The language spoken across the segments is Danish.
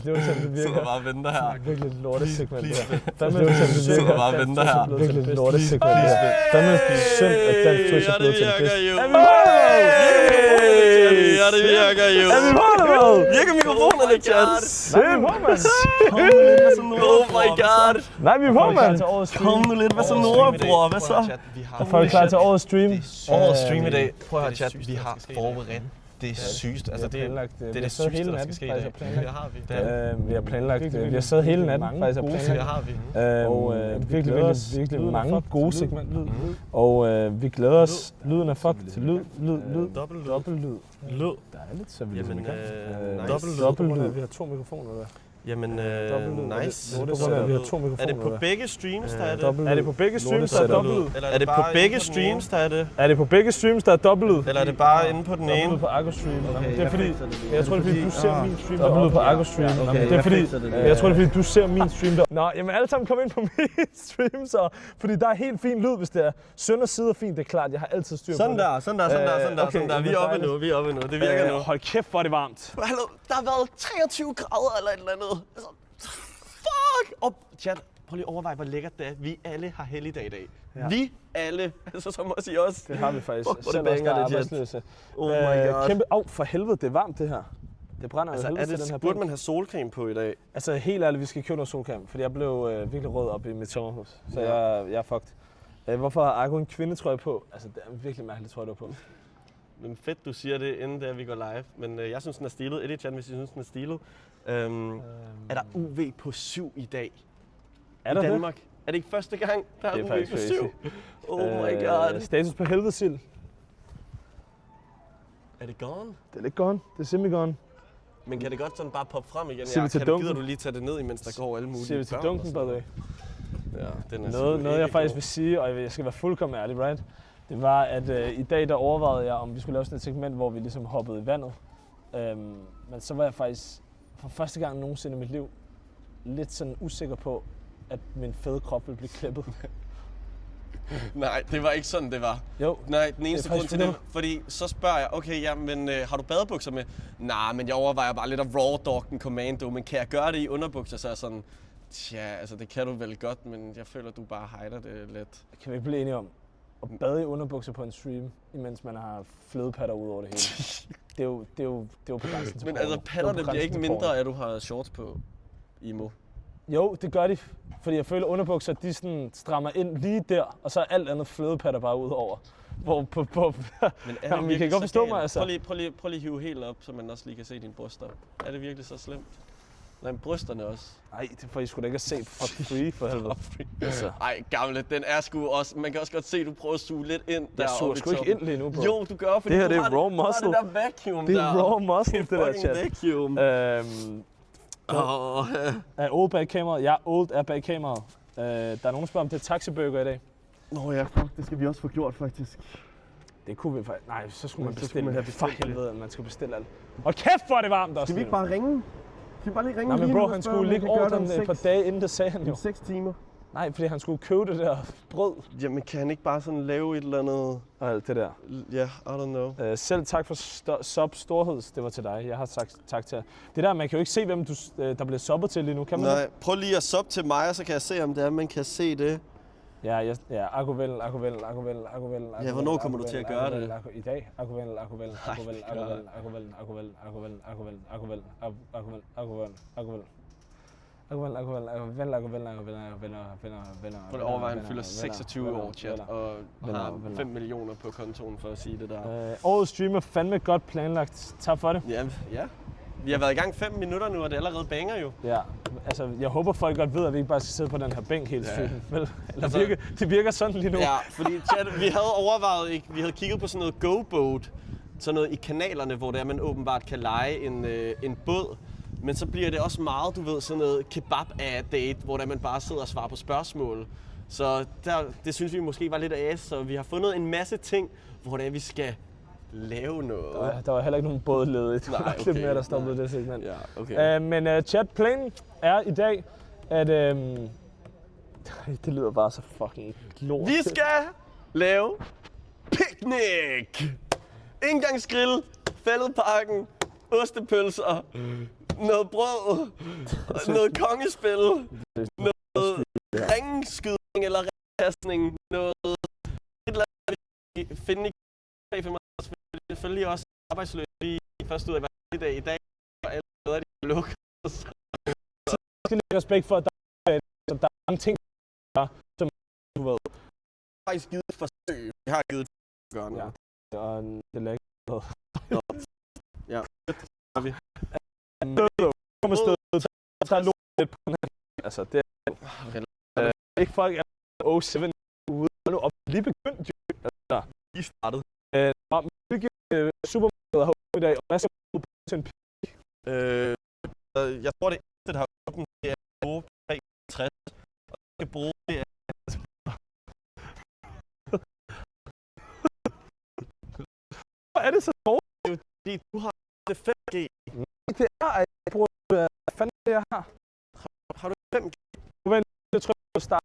Det var sådan, det virker. Sidder bare og venter her. Virkelig et lortesegment der. Fandme det sådan, det virker. Bare venter her. Virkelig et lortesegment der. Fandme synd, at den Twitch er blevet til en bedst. Er det virker jo. Er vi på det, hvad? Virker mikrofonerne, chat? Nej, vi er på, mand. Oh my god. Nej, vi er på, mand. Kom nu lidt. Hvad så Nordbror? Hvad så? Er folk klar til årets stream? Årets stream i dag. Prøv at høre, chat. Vi har forberedt det sygeste. Altså det er det sygeste, der skal ske i dag. Det har vi. Vi har planlagt, vi har siddet hele natten faktisk og planlagt. Det har vi. Og virkelig mange gode segmenter. Og vi glæder os. Lyden er fucked til lyd. Dobbeltlyd. Lyd. Dejligt, så vi Jamen, dobbeltlyd. Vi har 2 mikrofoner, eller? Jamen, nice. Vi har 2 mikrofoner. Er det på begge streams, der er det? Er det på begge streams, der er dobbeltlyd? Er det på begge streams, der er det? Er det på begge streams, der er dobbeltlyd? Eller er det bare inde på den ene? Dobbeltlyd på Argo Stream. Det er fordi, jeg tror det er fordi, du ser min stream. Dobbeltlyd på Argo Stream. Det er fordi, jeg tror det er fordi, du ser min stream der. Nå, jamen alle sammen kom ind på min stream så. Fordi der er helt fin lyd, hvis det er sønder side og fint, det er klart. Jeg har altid styr på det. Sådan der. Vi er oppe nu, Det virker nu. Hold kæft, hvor er det varmt. Hallo, der har været 23 grader eller et eller andet. Fuck! Og chat, prøv lige at overveje, hvor lækkert det er. Vi alle har helligdag i dag. Ja. Vi alle, altså som også I også. Det har vi faktisk. Fuck, hvor det banger det, arbejdsløse. Oh my god. Kæmpe, for helvede, det er varmt det her. Det brænder altså, helvede til den her. Burde man have solcreme på i dag? Altså helt ærligt, vi skal købe noget solcreme, fordi jeg blev virkelig rød op i mit sommerhus. Så jeg er fucked. Hvorfor har Argo en kvindetrøje på? Altså det er en virkelig mærkelig trøje, du på. Men fedt, du siger det, inden der vi går live. Men jeg synes, den er stilet. Eddie chat, hvis I synes, den er stilet. Er der UV på 7 i dag? Er der i Danmark? Det? Er det ikke første gang, der er UV på 7? Oh my god. Status på helvedesild. Er det gone? Det er lidt gone. Det er semi-gone. Men kan det godt sådan bare poppe frem igen? Gider du lige tage det ned, imens der går alle mulige børn? Siger vi til dunken, by the way. Ja, den er noget jeg faktisk vil sige, og jeg skal være fuldkommen ærlig, right? Det var, at i dag der overvejede jeg, om vi skulle lave sådan et segment, hvor vi ligesom hoppede i vandet. Men så var jeg faktisk for første gang nogensinde i mit liv lidt sådan usikker på, at min fede krop ville blive klippet. Nej, det var ikke sådan, det var. Jo. Nej, den eneste grund til det, fordi så spørger jeg, okay, ja, men har du badebukser med? Nej, men jeg overvejer bare lidt at raw dog den commando, men kan jeg gøre det i underbukser? Så er jeg sådan, tja, altså det kan du vel godt, men jeg føler, du bare hider det lidt. Kan vi ikke blive enige om at bade i underbukser på en stream, imens man har flødepatter ud over det hele? Det er jo på grænsen til men altså, patterne bliver ikke mindre, at du har shorts på, Imo. Jo, det gør de. Fordi jeg føler, at underbukser, de sådan strammer ind lige der, og så er alt andet flødepatter bare ud over. Men er det vi kan godt forstå mig, altså. Prøv lige at hive helt op, så man også lige kan se dine bryster. Er det virkelig så slemt? Nej, men brysterne også. Nej, det får I sgu da ikke at se for free, for helvede. Altså. Ej, gamle, den er sgu også... Man kan også godt se, at du prøver at suge lidt ind der. Jeg suger sgu ikke ind lige nu, bro. Jo, du gør, fordi det her, det er raw muscle. Det der vacuum der. Det er raw muscle, det der, chat. Vacuum. Er old bag kameraet? Ja, old er bag kameraet. Der er nogen, der spørger, om det er taxiburger i dag. Nå ja, fuck, det skal vi også få gjort, faktisk. Det kunne vi faktisk... Nej, så skulle man bestille det. For helvede, man skulle bestille alt. Og kæft, hvor er det varmt også. Skal vi ikke bare ringe? Skal vi bare lige ringe? Nej, men bro, han skulle ligge ordren et par dage inden, det sagde han jo. 6 timer. Nej, fordi han skulle købe det der brød. Jamen, kan han ikke bare sådan lave et eller andet... Og alt det der. Ja, I don't know. Selv tak for sub storheds, det var til dig. Jeg har sagt tak til jer. Det der, man kan jo ikke se, hvem der bliver subbet til lige nu, kan man? Nej, prøv lige at sub til mig, så kan jeg se, om det er, man kan se det. Ja, Argovel. Ja, hvornår kommer du til at gøre det? I dag. Argovel. Prøv at overveje, han fylder 26 år, chat, og har 5 millioner på kontoen for at sige det der. Årets streamer fandme godt planlagt. Tak for det. Ja. Vi har været i gang 5 minutter nu, og det er allerede banger jo. Ja, altså jeg håber folk godt ved, at vi ikke bare skal sidde på den her bænk hele streamen. Vel? Altså, det virker sådan lige nu. Ja, fordi chat, vi havde overvejet, vi havde kigget på sådan noget GoBoat, sådan noget i kanalerne, hvor det er, man åbenbart kan leje en båd. Men så bliver det også meget, du ved, sådan noget kebab-date, hvor man bare sidder og svarer på spørgsmål. Så det synes vi måske var lidt as, så vi har fundet en masse ting, hvor det er, vi skal lave noget. Der var heller ikke nogen båd ledigt. Nej, okay. Mere, der stoppede det segment. Ja, okay. Men chatplanen er i dag, at... det lyder bare så fucking lort. Vi skal lave picnic! Indgangsgrill, Fælledparken, ostepølser, noget brød, noget kongespil, noget ringskydning eller ringkastning, noget et eller andet, vi finde i 365, selvfølgelig også arbejdsløs lige først ud af hver dag i dag, og alle steder, de er lukket. Så skal lige respekt for, at der er mange ting, som du ved. Jeg har faktisk givet et forsøg. Jeg har givet et forsøg at gøre noget. Ja, og det lægger noget. Ja, det har vi. Kom afsted. Tag lidt på den her. Altså, det er ikke folk er 07 ude. Nu op lige begyndt jo. Altså, I startede. Hvilke supermarkeder har åbent i dag, og hvad skal du bruge til en pik? Jeg tror, det eneste, der har åbent, det er Coop 360. Og det skal bruge det er... Hvad er det så dårligt? Det er jo fordi, du har det 5G. Nej, det er, at jeg bruger... Hvad fanden er det, jeg har? Har du 5G? Jeg trykker på start.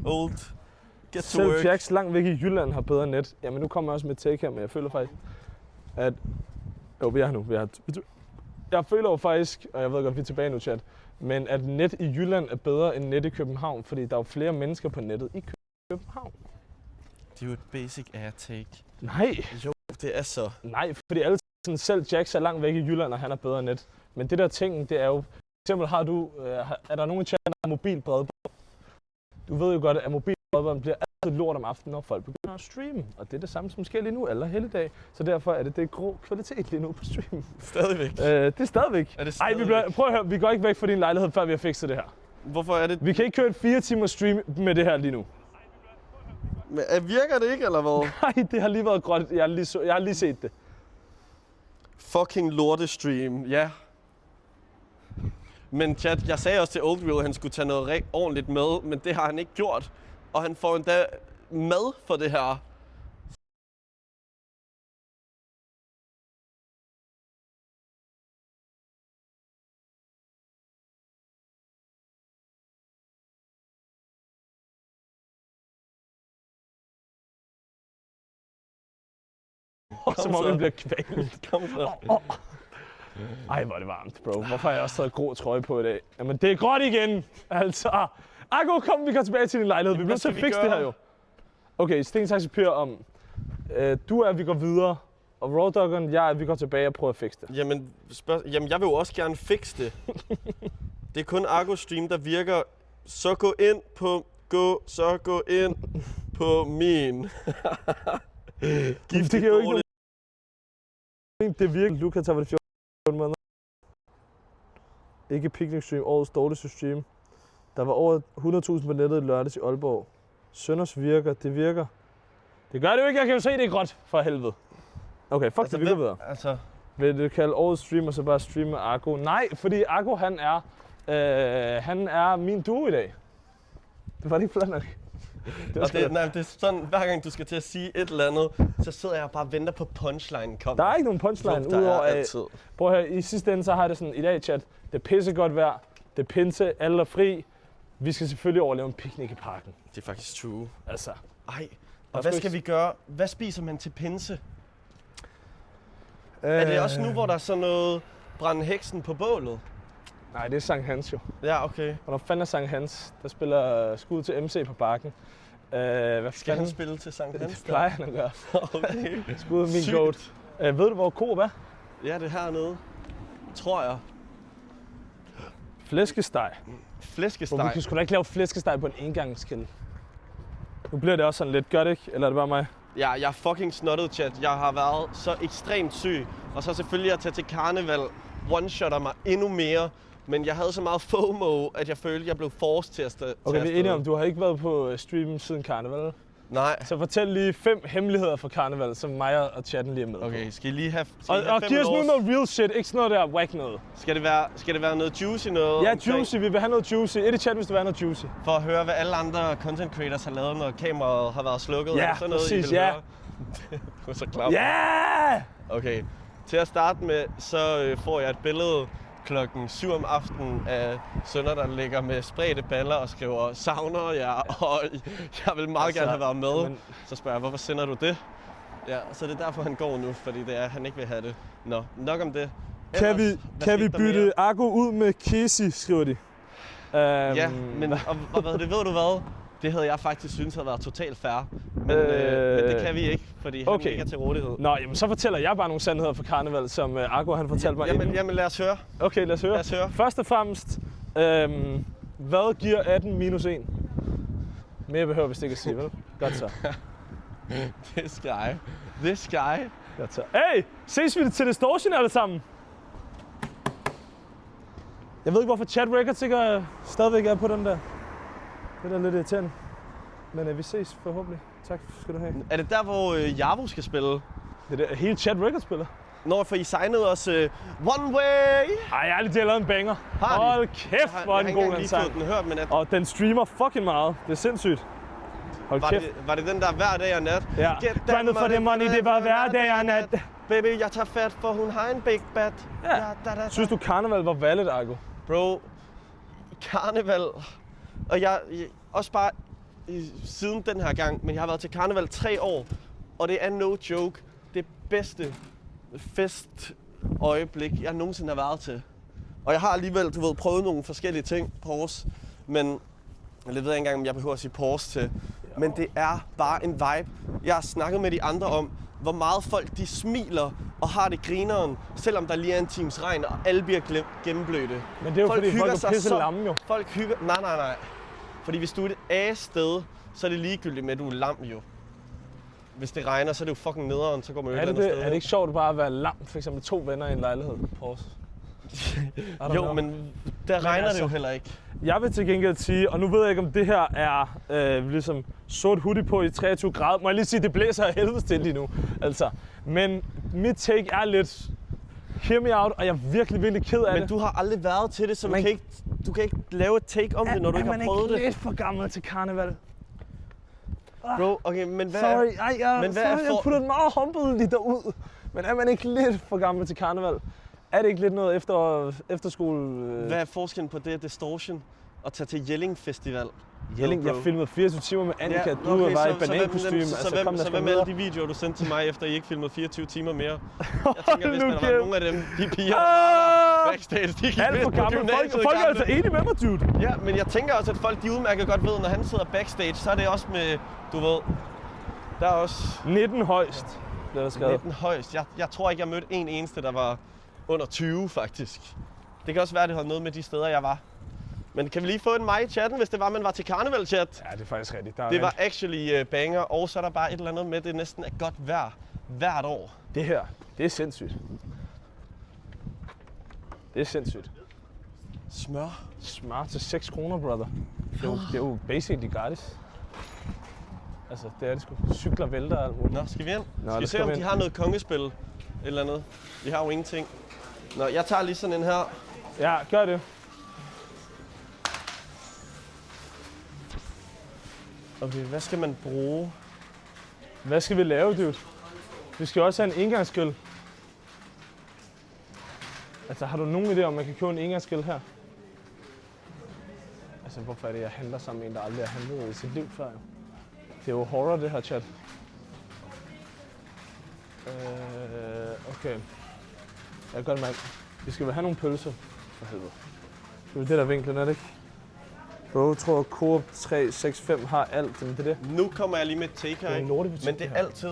Old. Get to Selv work. Jacks langt væk i Jylland har bedre net. Jamen nu kommer jeg også med take her, men jeg føler faktisk, at... Jo, vi er her nu. Jeg føler jo faktisk, og jeg ved godt, vi er tilbage nu, chat, men at net i Jylland er bedre end net i København, fordi der er jo flere mennesker på nettet i København. Det er jo et basic air take. Nej. Jo, det er så. Nej, fordi alle sådan, selv Jacks er langt væk i Jylland, og han er bedre net. Men det der ting, det er jo... For eksempel har du... er der nogen i chatten, der har mobilbredbånd? Du ved jo godt, at mobilbredbånd bliver altid lort om aftenen, når folk begynder at streame. Og det er det samme, som sker lige nu, eller helligdag. Så derfor er det grå kvalitet lige nu på stream. Stadigvæk. Det er stadigvæk. Er det stadigvæk? Ej, prøv at høre, vi går ikke væk fra din lejlighed, før vi har fikset det her. Hvorfor er det? Vi kan ikke køre et 4 timers stream med det her lige nu. Men, virker det ikke, eller hvad? Nej, det har lige været gråt. Jeg har lige set det. Fucking lortestream, ja. Men chat, jeg sagde også til Old Real, at han skulle tage noget ordentligt med, men det har han ikke gjort. Og han får endda mad for det her. Som om vi bliver kvalt. Kom så. Ej, hvor er det varmt, bro. Hvorfor har jeg også taget grå trøje på i dag? Jamen, det er gråt igen! Altså. Akko, kom, vi går tilbage til din lejlighed. Vi bliver til at fikse det her jo. Okay, sten, saks, papir om. Du er, at vi går videre. Og Raw Doggeren, jeg er, at vi går tilbage og prøver at fikse det. Jamen, jeg vil jo også gerne fikse det. Det er kun Akko Stream, der virker. Så gå ind på min. Det kan jo ikke det virker. Lukas har været 14 måneder. Ikke picnic stream, årets dårligste stream. Der var over 100.000 på nettet i lørdags i Aalborg. Sønders virker, det virker. Det gør det jo ikke, jeg kan jo se det er gråt, for helvede. Okay, fuck altså, det, vi går videre. Altså... Vil du kalde årets streamer, så bare streame Akko? Nej, fordi Akko, han er min duo i dag. Det var ikke flot nok. Det er sådan, hver gang du skal til at sige et eller andet, så sidder jeg bare og venter på punchline kommer. Der er ikke nogen punchline, udover at... Prøv at høre, i sidste ende så har det sådan, i dag chat, det er pissegodt vejr, det er pinse, alle er fri. Vi skal selvfølgelig overleve en picnic i parken. Det er faktisk true. Altså. Ej, og hvad skal vi gøre? Hvad spiser man til pinse? Er det også nu, hvor der er sådan noget brænde heksen på bålet? Nej, det er Sankt Hans jo. Ja, okay. Og når fanden er Sankt Hans, der spiller skud til MC på bakken. Hvad skal han spille til Sankt Hans? Det plejer han at gøre. Okay. Skud min goat. Ved du, hvor Coop er? Ja, det er hernede. Tror jeg. Flæskesteg. Flæskesteg? Vi kan sgu da ikke lave flæskesteg på en engangskilde. Nu bliver det også sådan lidt, gør det ikke? Eller er det bare mig? Ja, jeg er fucking snottet, chat. Jeg har været så ekstremt syg. Og så selvfølgelig at tage til karneval one-shotter mig endnu mere. Men jeg havde så meget FOMO, at jeg følte, at jeg blev forced til at stå. Okay, vi er enige om, du har ikke været på stream siden karneval. Nej. Så fortæl lige 5 hemmeligheder fra karneval, som mig og chatten lige er med. Okay, skal I lige have og giv os nu noget real shit, ikke sådan noget der whack noget. Skal det være noget juicy noget? Ja, juicy. Vi vil have noget juicy. Et i chat, hvis det vil have noget juicy. For at høre, hvad alle andre content creators har lavet, når kameraet har været slukket. Ja, sådan noget, præcis, ja. Du er så klar. Ja! Okay, til at starte med, så får jeg et billede klokken 7 om aftenen af sønner, der ligger med spredte baller og skriver, savner jer, og jeg vil meget gerne have været med. Men... Så spørger jeg, hvorfor sender du det? Ja, så det er derfor, han går nu, fordi det er, han ikke vil have det. Nå, nok om det. Ellers, kan vi bytte Argo ud med Casey, skriver de. Ja, men og ved du hvad? Det havde jeg faktisk synes havde været totalt fair. Men det kan vi ikke, fordi han ikke er til rådighed. Nå, jamen så fortæller jeg bare nogle sandheder fra karneval, som Argo han fortalte mig inden. Jamen lad os høre. Okay, lad os høre. Først og fremmest, hvad giver 18 minus 1? Mere behøver vi ikke at sige, vel? Godt så. This guy. Godt så. Hey, ses vi til Distortion alle sammen? Jeg ved ikke, hvorfor Chat Records ikke stadigvæk er på den der. Det er lidt irriterende. Men vi ses forhåbentlig. Tak skal du have. Er det der, hvor Javo skal spille? Det er der hele Chat Records spiller. Når for I signede os One Way! Ej, jeg har lige lavet en banger. Hold kæft, hvor er den god, den sang. Den hørt, men og den streamer fucking meget. Det er sindssygt. Hold kæft. Var det den der hver dag og nat? Ja. Grindet for det money, det var hver dag og nat. Baby, jeg tager fat, for hun har en big bat. Ja. Synes du, karneval var valget, Argo? Bro, karneval... Og jeg også bare siden den her gang, men jeg har været til karneval 3 år, og det er no joke det bedste festøjeblik, jeg nogensinde har været til. Og jeg har alligevel, prøvet nogle forskellige ting på Pors, men jeg ved ikke engang, om jeg behøver at sige Pors til. Men det er bare en vibe. Jeg har snakket med de andre om, hvor meget folk de smiler og har det grineren, selvom der lige er en times regn, og alle bliver gennemblødte. Men det er jo fordi folk er pisse lamme jo. Folk hygger... Nej. Fordi hvis du er et A-sted, så er det ligegyldigt med, at du er lam jo. Hvis det regner, så er det jo fucking nederen, så går man jo et andet sted. Er det ikke sjovt bare at være lam, for eksempel 2 venner i en lejlighed på os? Jo, men der regner det jo heller ikke. Jeg vil til gengæld sige, og nu ved jeg ikke, om det her er ligesom sort hoodie på i 23 grader. Må jeg lige sige, det blæser af helvede til lige nu. Altså. Men mit take er lidt hear me out, og jeg er virkelig, virkelig ked af det. Men du har aldrig været til det, så du kan ikke lave et take om det, når du ikke har prøvet det. Er man ikke lidt for gammel til karneval? Bro, okay, men hvad jeg putter den meget humble lige derud. Men er man ikke lidt for gammel til karneval? Er det ikke lidt noget efterskole? Hvad er forskellen på det Distortion og tage til Jelling Festival? Jelling? Jeg filmede 24 timer med Annika. Ja, okay, du var i banankostyme. Så hvad med alle de videoer, du sendte til mig, efter I ikke filmede 24 timer mere? Jeg tænker, hvis der var nogle af dem, de piger, der var backstage, de gik alt for gamle. Folk er altså enige med mig, dude. Ja, men jeg tænker også, at folk de udmærket godt ved, når han sidder backstage, så er det også med, du ved, der er også... 19 højst, bliver der skrevet. 19 højst. Jeg tror ikke, jeg mødte en eneste, der var under 20, faktisk. Det kan også være, det havde noget med de steder, jeg var. Men kan vi lige få en mig i chatten, hvis det var, man var til karneval-chat? Ja, det er faktisk rigtigt. Det var actually banger, og så er der bare et eller andet med, det næsten er godt vejr hvert år. Det her, det er sindssygt. Det er sindssygt. Smør? Smør til 6 kroner, brother. Det er jo basically gratis. Altså, det er det sgu. Cykler vælter og alt muligt. Nå, skal vi ind? Skal vi se, om de har noget kongespil eller noget? Vi har jo ingenting. Nå, jeg tager lige sådan en her. Ja, gør det. Okay, hvad skal man bruge? Hvad skal vi lave, dude? Vi skal også have en engangsgrill. Altså, har du nogen idé om, man kan købe en engangsgrill her? Altså, hvorfor er det, jeg handler sammen med en, der aldrig har handlet i sit liv før? Det er jo horror, det her, chat. Okay. Jeg gør det, mand. Vi skal vel have nogle pølser. For helvede. Det er det, der vinklen, er det ikke? Bro, jeg tror, Coop 365 har alt. Men det er det. Nu kommer jeg lige med et take her, men det er altid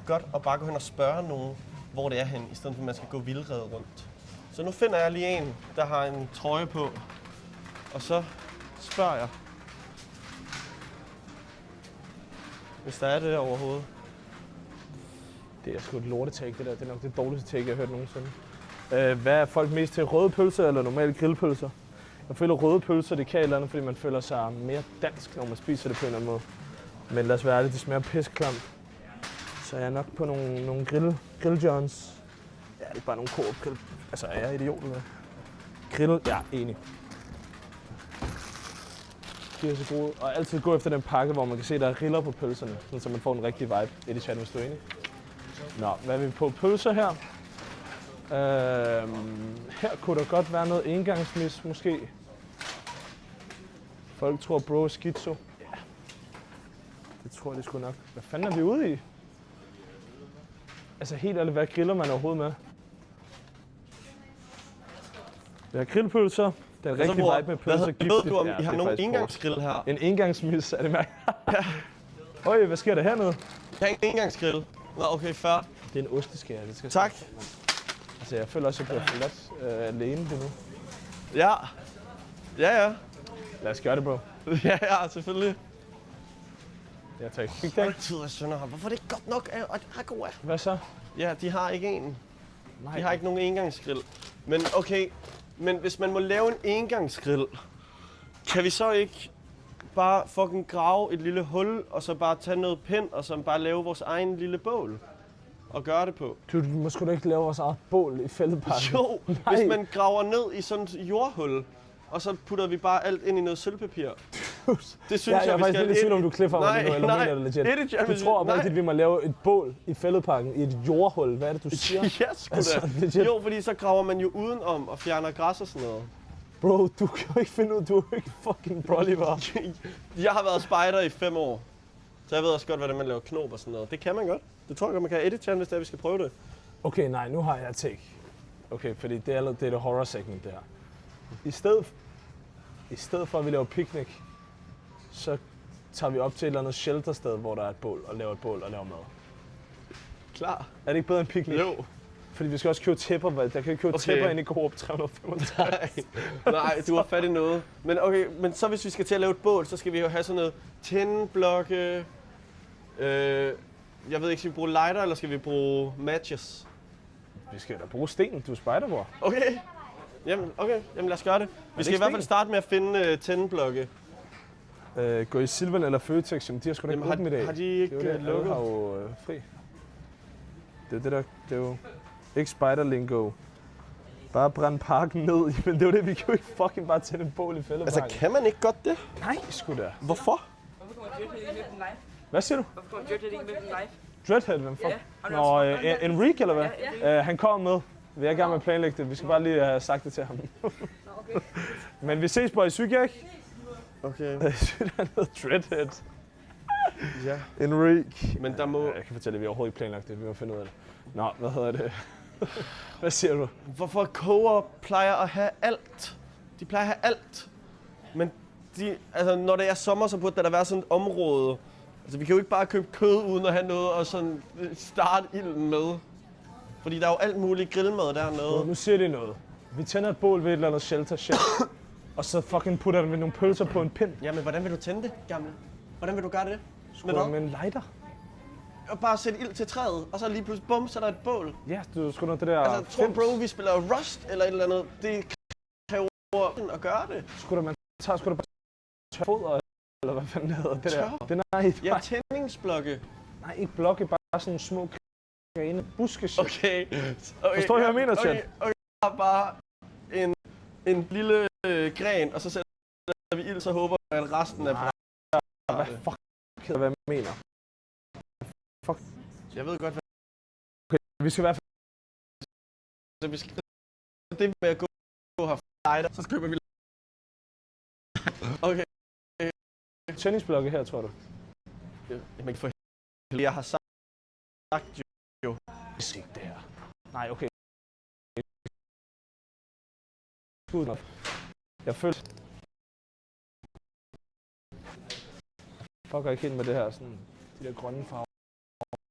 godt at bare gå hen og spørge nogen, hvor det er hen, i stedet for at man skal gå vildrede rundt. Så nu finder jeg lige en, der har en trøje på, og så spørger jeg, hvis der er det der overhovedet. Det er sgu et lortetake, det der. Det er nok det dårligste take, jeg har hørt nogensinde. Hvad er folk mest til? Røde pølser eller normale grillpølser? Jeg føler, røde pølser, det kan et eller andet, fordi man føler sig mere dansk, når man spiser det på en eller anden måde. Men lad os være ærlige, det smager pisseklamt. Så jeg er nok på nogle grill-johns. Ja, det er bare nogle Coop-grill. Altså, er jeg idiot eller grill? Ja, enig. De er så gode. Og altid gå efter den pakke, hvor man kan se, der er riller på pølserne, så man får en rigtig vibe. Det er det chat, hvis du er enig. Nå, hvad er vi på? Pølser her. Her kunne der godt være noget engangsmis, måske. Folk tror, bro er schizo. Ja. Det tror jeg, det skulle nok. Hvad fanden er vi ude i? Altså helt ærligt, hvad griller man overhovedet med? Det er grillpølser. Det er en rigtig vibe med pølser. Ved du, om I har nogen engangsgrill her? En engangsmis, er det mærkeligt? Ja. Øj, hvad sker der hernede? Jeg har en engangsgrill. Nå, okay, fair. Det er en osteskære, det skal Tak. Altså, jeg føler også, at jeg bliver forladt alene det nu. Ja. Ja. Lad os gøre det, bro. Ja, selvfølgelig. Ja, tak. Fik det ikke? Tid af Sønderhavn. Hvorfor er det ikke godt nok? Hvad så? Ja, de har ikke en. Nej. De har ikke nogen engangsgrill. Men okay, men hvis man må lave en engangsgrill, kan vi så ikke bare fucking grave et lille hul, og så bare tage noget pind, og så bare lave vores egen lille bål? Og gøre det på. Du må sgu da ikke lave vores eget bål i fældeparken. Jo, hvis man graver ned i sådan et jordhul, og så putter vi bare alt ind i noget sølvpapir. Det synes jeg er faktisk lidt i tvivl om du klipper mig nu, eller mener det legit. Du tror oprigtigt, vi må lave et bål i fældeparken i et jordhul. Hvad er det, du siger? Ja, sgu da. Jo, fordi så graver man jo udenom og fjerner græs og sådan noget. Bro, du kan jo ikke finde ud, du er jo ikke fucking Broliver. Jeg har været spejder i 5 år, så jeg ved også godt, hvordan man laver knop og sådan noget. Det kan man godt. Det tror jeg godt, man kan. Edit-channel, hvis det er, vi skal prøve det. Okay, nej, nu har jeg et take. Okay, fordi det er det horror segment, det her. I stedet for, at vi laver picnic, så tager vi op til et eller andet sheltersted, hvor der er et bål, og laver et bål og laver mad. Klar. Er det ikke bedre end picnic? Jo. Fordi vi skal også købe tæpper, der kan ikke købe tæpper ind i Coop 365. Nej, du har fat i noget. Men okay, men så hvis vi skal til at lave et bål, så skal vi jo have sådan noget tændblokke. Jeg ved ikke, skal vi bruge lighter, eller skal vi bruge matches? Vi skal da bruge sten, du er spejderbror. Okay. Jamen lad os gøre det. Vi skal i hvert fald starte med at finde tændblokke. Gå i Silvan eller Føtex, de har sgu da ikke åbent i dag. Har de ikke lukket? Alle har jo fri. Det er det der, det er jo ikke spider-lingo. Bare brænde parken ned, men det er jo det, vi kan jo ikke fucking bare tænde en bål i fældeparken. Altså, kan man ikke godt det? Nej, sgu da. Hvorfor? Hvorfor kommer Dreadhead ikke med den live? Hvad siger du? Hvorfor kommer Dreadhead ikke med den live? Dreadhead, hvem fuck? Ja, Nå, Enrique eller hvad? Ja. Han kom med. Vi er i gang med at planlægge det. Vi skal bare lige have sagt det til ham. Okay. Men vi ses på i Syg, ikke? Okay. Jeg synes, han hedder Dreadhead. Ja. Enrique. Men der må... Jeg kan fortælle, at vi overhovedet ikke planlagt det. Vi må finde ud af det. Nå, hvad hedder det? Hvad siger du? Hvorfor Coop plejer at have alt? De plejer at have alt. Men når det er sommer, så burde der være sådan et område. Altså, vi kan jo ikke bare købe kød uden at have noget og sådan starte ilden med. Fordi der er jo alt muligt grillmad dernede. Nu siger de noget. Vi tænder et bål ved et eller andet shelter shit. Og så fucking putter vi nogle pølser på en pind. Jamen, hvordan vil du tænde det, gamle? Hvordan vil du gøre det? Med en lighter? Og bare sætte ild til træet, og så lige pludselig bum, så er der et bål. Ja, du skulle noget det der... Altså, tror bro, vi spiller Rust eller et eller andet. Det kræver at gøre det. Man tager sgu da bare tørfoder, eller hvad fanden det hedder. Det der. Det er ja, tændingsblokke. Nej, ikke blokke, bare sådan små grene buskeshit. Okay. Forstår du, hvad jeg mener, chat? Okay, jeg har bare en lille gren, og så sætter vi ild, så håber jeg, at resten er brændt. Hvad fuck hedder, hvad jeg mener? Fuck. Jeg ved godt, hvad... Okay, vi skal i hvert fald... Så vi skal... Det med at gå her lighter, så køber vi... Okay. Tændingsblokke her, tror du? Jamen, for helvede, jeg har sagt jo. Det er ikke det her. Nej, okay. Jeg føler... Jeg fucker ikke helt med det her, sådan... De der grønne farver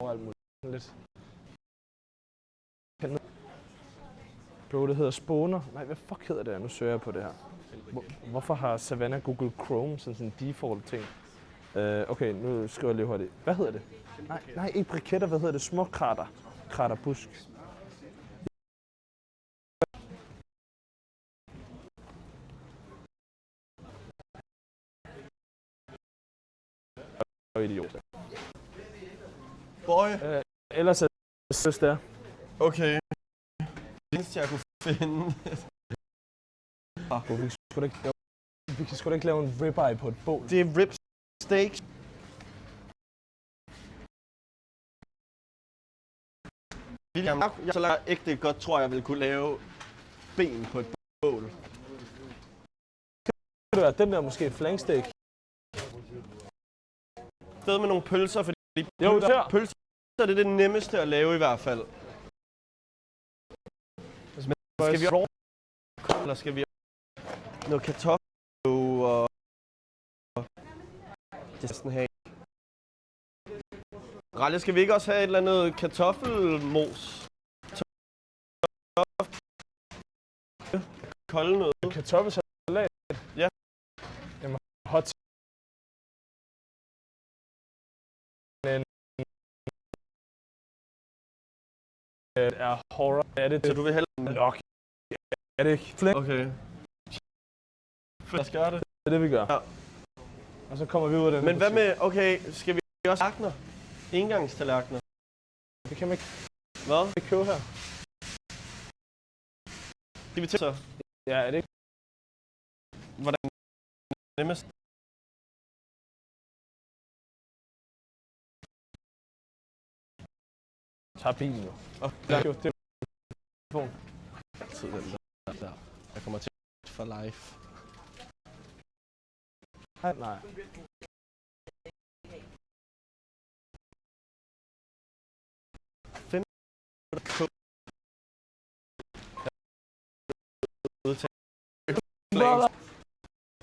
og alt muligt. Lidt. Bro, det hedder spåner. Nej, hvad fuck hedder det her? Nu søger jeg på det her. Hvorfor har Savannah Google Chrome som sådan en default ting? Okay, nu skriver jeg lige hurtigt. Hvad hedder det? Nej, ikke briketter. Hvad hedder det? Små krater. Kraterbusk. Idiot. Boy. Ellers er det der. Okay. Det eneste, jeg kunne finde. Vi kan sgu da ikke lave en ribeye på et bål. Det er rib steak. William, så langt ægte godt, tror jeg vil kunne lave ben på et bål. Det være den der måske flanksteak. Sted med nogle pølser, fordi Jo, der. pølser er det nemmeste at lave i hvert fald. Men skal vi eller skal vi noget kartoffel og det er sådan her. Ralle, skal vi ikke også have et eller andet kartoffelmos? Kolde noget. Kartoffelsalat. Ja. Jamen, hot. Er horror. Er det Så du vil hellere nok? Er det ikke flæk? Okay. Lad os gøre det. Det er det, vi gør. Ja. Og så kommer vi ud af den. Men hvad med, okay, skal vi også tallerkener? Engangstallerkener. Det kan man ikke Hvad? købe her. Skal vi til så? Ja, er det ikke? Hvordan nemmest? Tag bilen nu. Ja. Det er telefon. Altid den der. Jeg kommer til for live. Nej.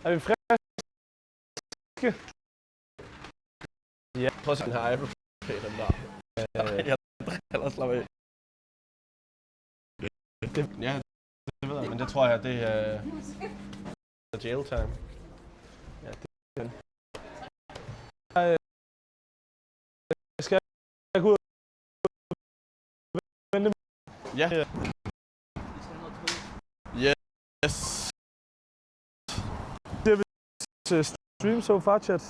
Er vi friske? Ja, prøv at se den her Apple Pay, den der. Jeg driller slap af. Ja, det ved jeg, men det tror jeg, det er jail time. Ja, det er den. Skal jeg gå ud og vente? Ja. Yes. Det er til stream so far, chat.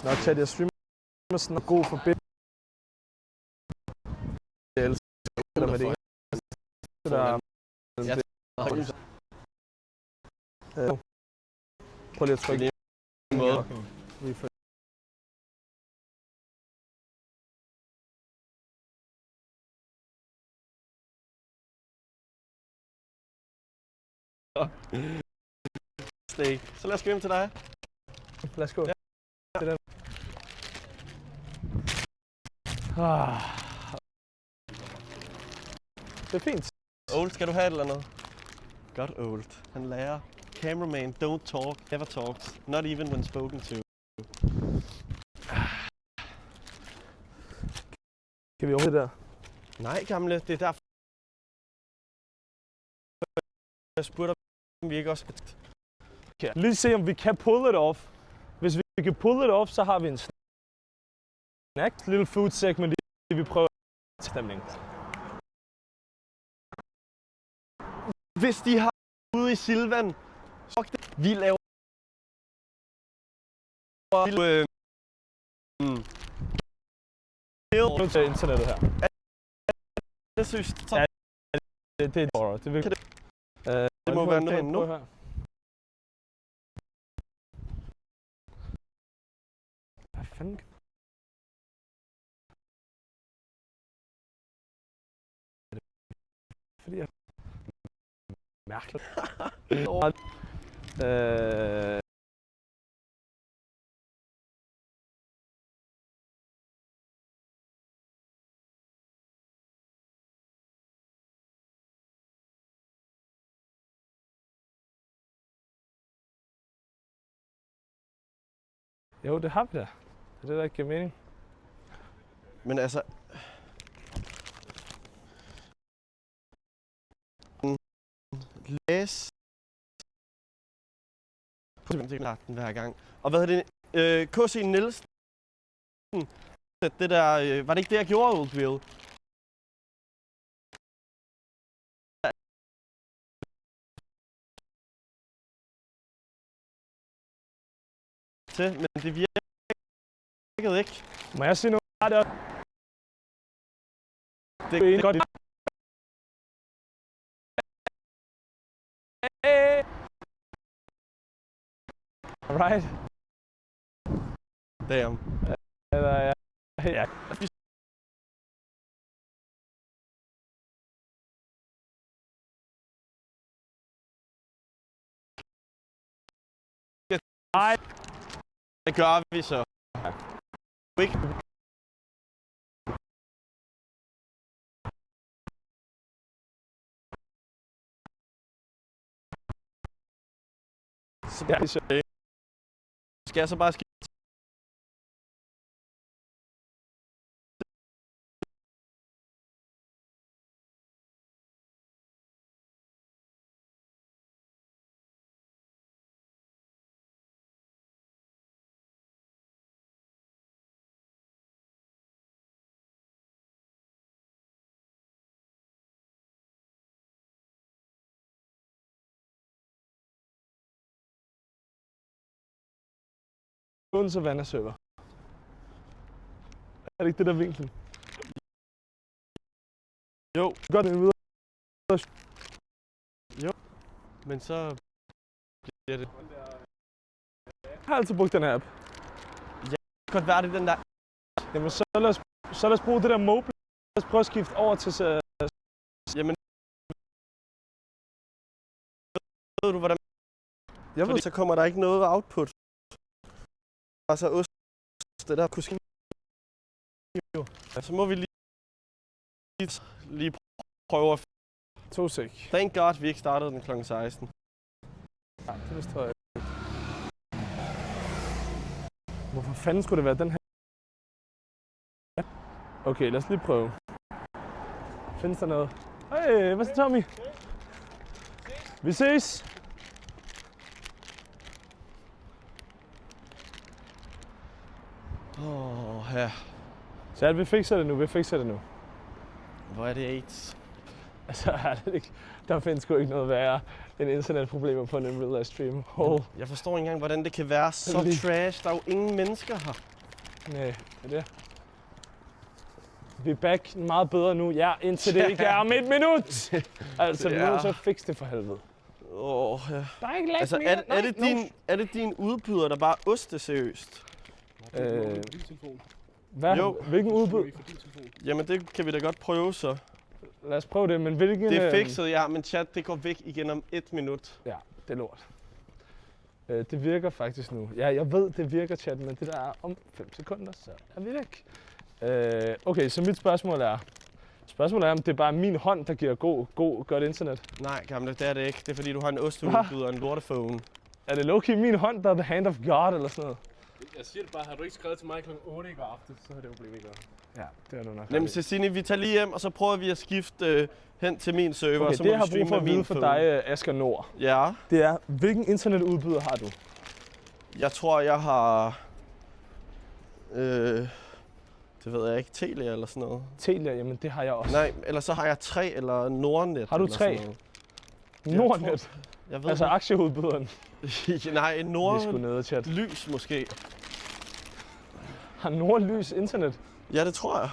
Nå, chat, jeg streamer sådan en god forbindelse. Jeg elsker det med det. Prøv lige at trykke. Steak. Så lad os gå hjem til dig. Lad os gå. Ja. Det er den. Det er fint. Old, skal du have et eller andet? Godt, Old. Han lærer. Cameraman, don't talk, never talks. Not even when spoken to. Kan vi over det der? Nej, gamle, det er derfor. Jeg spurgte, om vi ikke også skal... Okay. Lige se, om vi kan pull it off. Hvis vi kan pull it off, så har vi en snack. Lille food segment, vi prøver stemning. Hvis de har ude i Silvan, så vi laver... Nu til internettet her. Jeg synes, så... Ja, det er horror. Det, det må være noget nu. Hvad fanden? Fordi jeg... Mærkeligt. Jo, det har vi da. Det er det, der ikke giver mening. Men altså... Læs... den hver gang. Og hvad hedder det? K.C. Nielsen. Det der... var det ikke det, jeg gjorde, Old Will? Men det virkede ikke. Må jeg sige noget? Det er godt. Alright. Damn. Ja. Nej. Det gør vi så. Ikke? Så skal jeg så bare skifte? Uden Savannah server. Er det ikke det der vinklen? Jo. Godt en videre. Jo. Men så bliver det. Jeg har altid brugt den her app. Godt være det den der. Jamen så lad os bruge det der mobile. Lad os prøve at skifte over til Jamen. Ved du hvordan? Jeg ved Så kommer der ikke noget output. Altså ost, det der kunne ske. Så må vi lige prøve at... 2 sek. Thank God, vi ikke startede den kl. 16. Ja, det vidste jeg ikke. Hvorfor fanden skulle det være den her? Okay, lad os lige prøve. Findes der noget? Hey, hvad så Tommy? Vi ses! Ja. Så vi fikser det nu, Hvor er det AIDS? Altså, ærligt ikke. Der findes sgu ikke noget værre end internetproblemer på en real life stream. Jeg forstår ikke engang, hvordan det kan være så trash. Der er jo ingen mennesker her. Nej, det er det. Vi er back meget bedre nu, ja, indtil det ikke er om 1 minut! Altså, vi må så fikse det for helvede. Ja. Der er ikke lag Altså, mere. er det din udbyder, der bare oste seriøst? Hvad? Jo. Hvilken udbud? Jamen, det kan vi da godt prøve så. Lad os prøve det, men hvilken... Det er fikset, ja, men chat, det går væk igen om 1 minut. Ja, det er lort. Det virker faktisk nu. Ja, jeg ved, det virker, chat, men det der er om 5 sekunder, så er vi væk. Okay, så mit spørgsmål er... Spørgsmålet er, om det er bare min hånd, der giver godt internet. Nej, gamle, det er det ikke. Det er fordi, du har en osteudbyder og en lortefone. Er det low-key min hånd, der er the hand of God, eller sådan noget? Jeg siger det bare, har du ikke skrevet til mig kl. 8 i går aften, så har det jo blevet ikke noget. Ja, det er du nok. Jamen, Cecily, vi tager lige hjem, og så prøver vi at skifte hen til min server, Okay, så det må jeg har vi brug for streame at vide min for phone. dig, Asger Nord, Ja, det er, hvilken internetudbyder har du? jeg tror, jeg har... det ved jeg ikke, Telia eller sådan noget. Telia, jamen det har jeg også. Nej, eller så har jeg 3 eller Nordnet. Har du eller 3? sådan noget. Nordnet? Jeg ved Altså aktieudbyderen? nej, Det er sgu Nord... nede, chat. Lys måske. Har Nordlys internet? Ja, det tror jeg.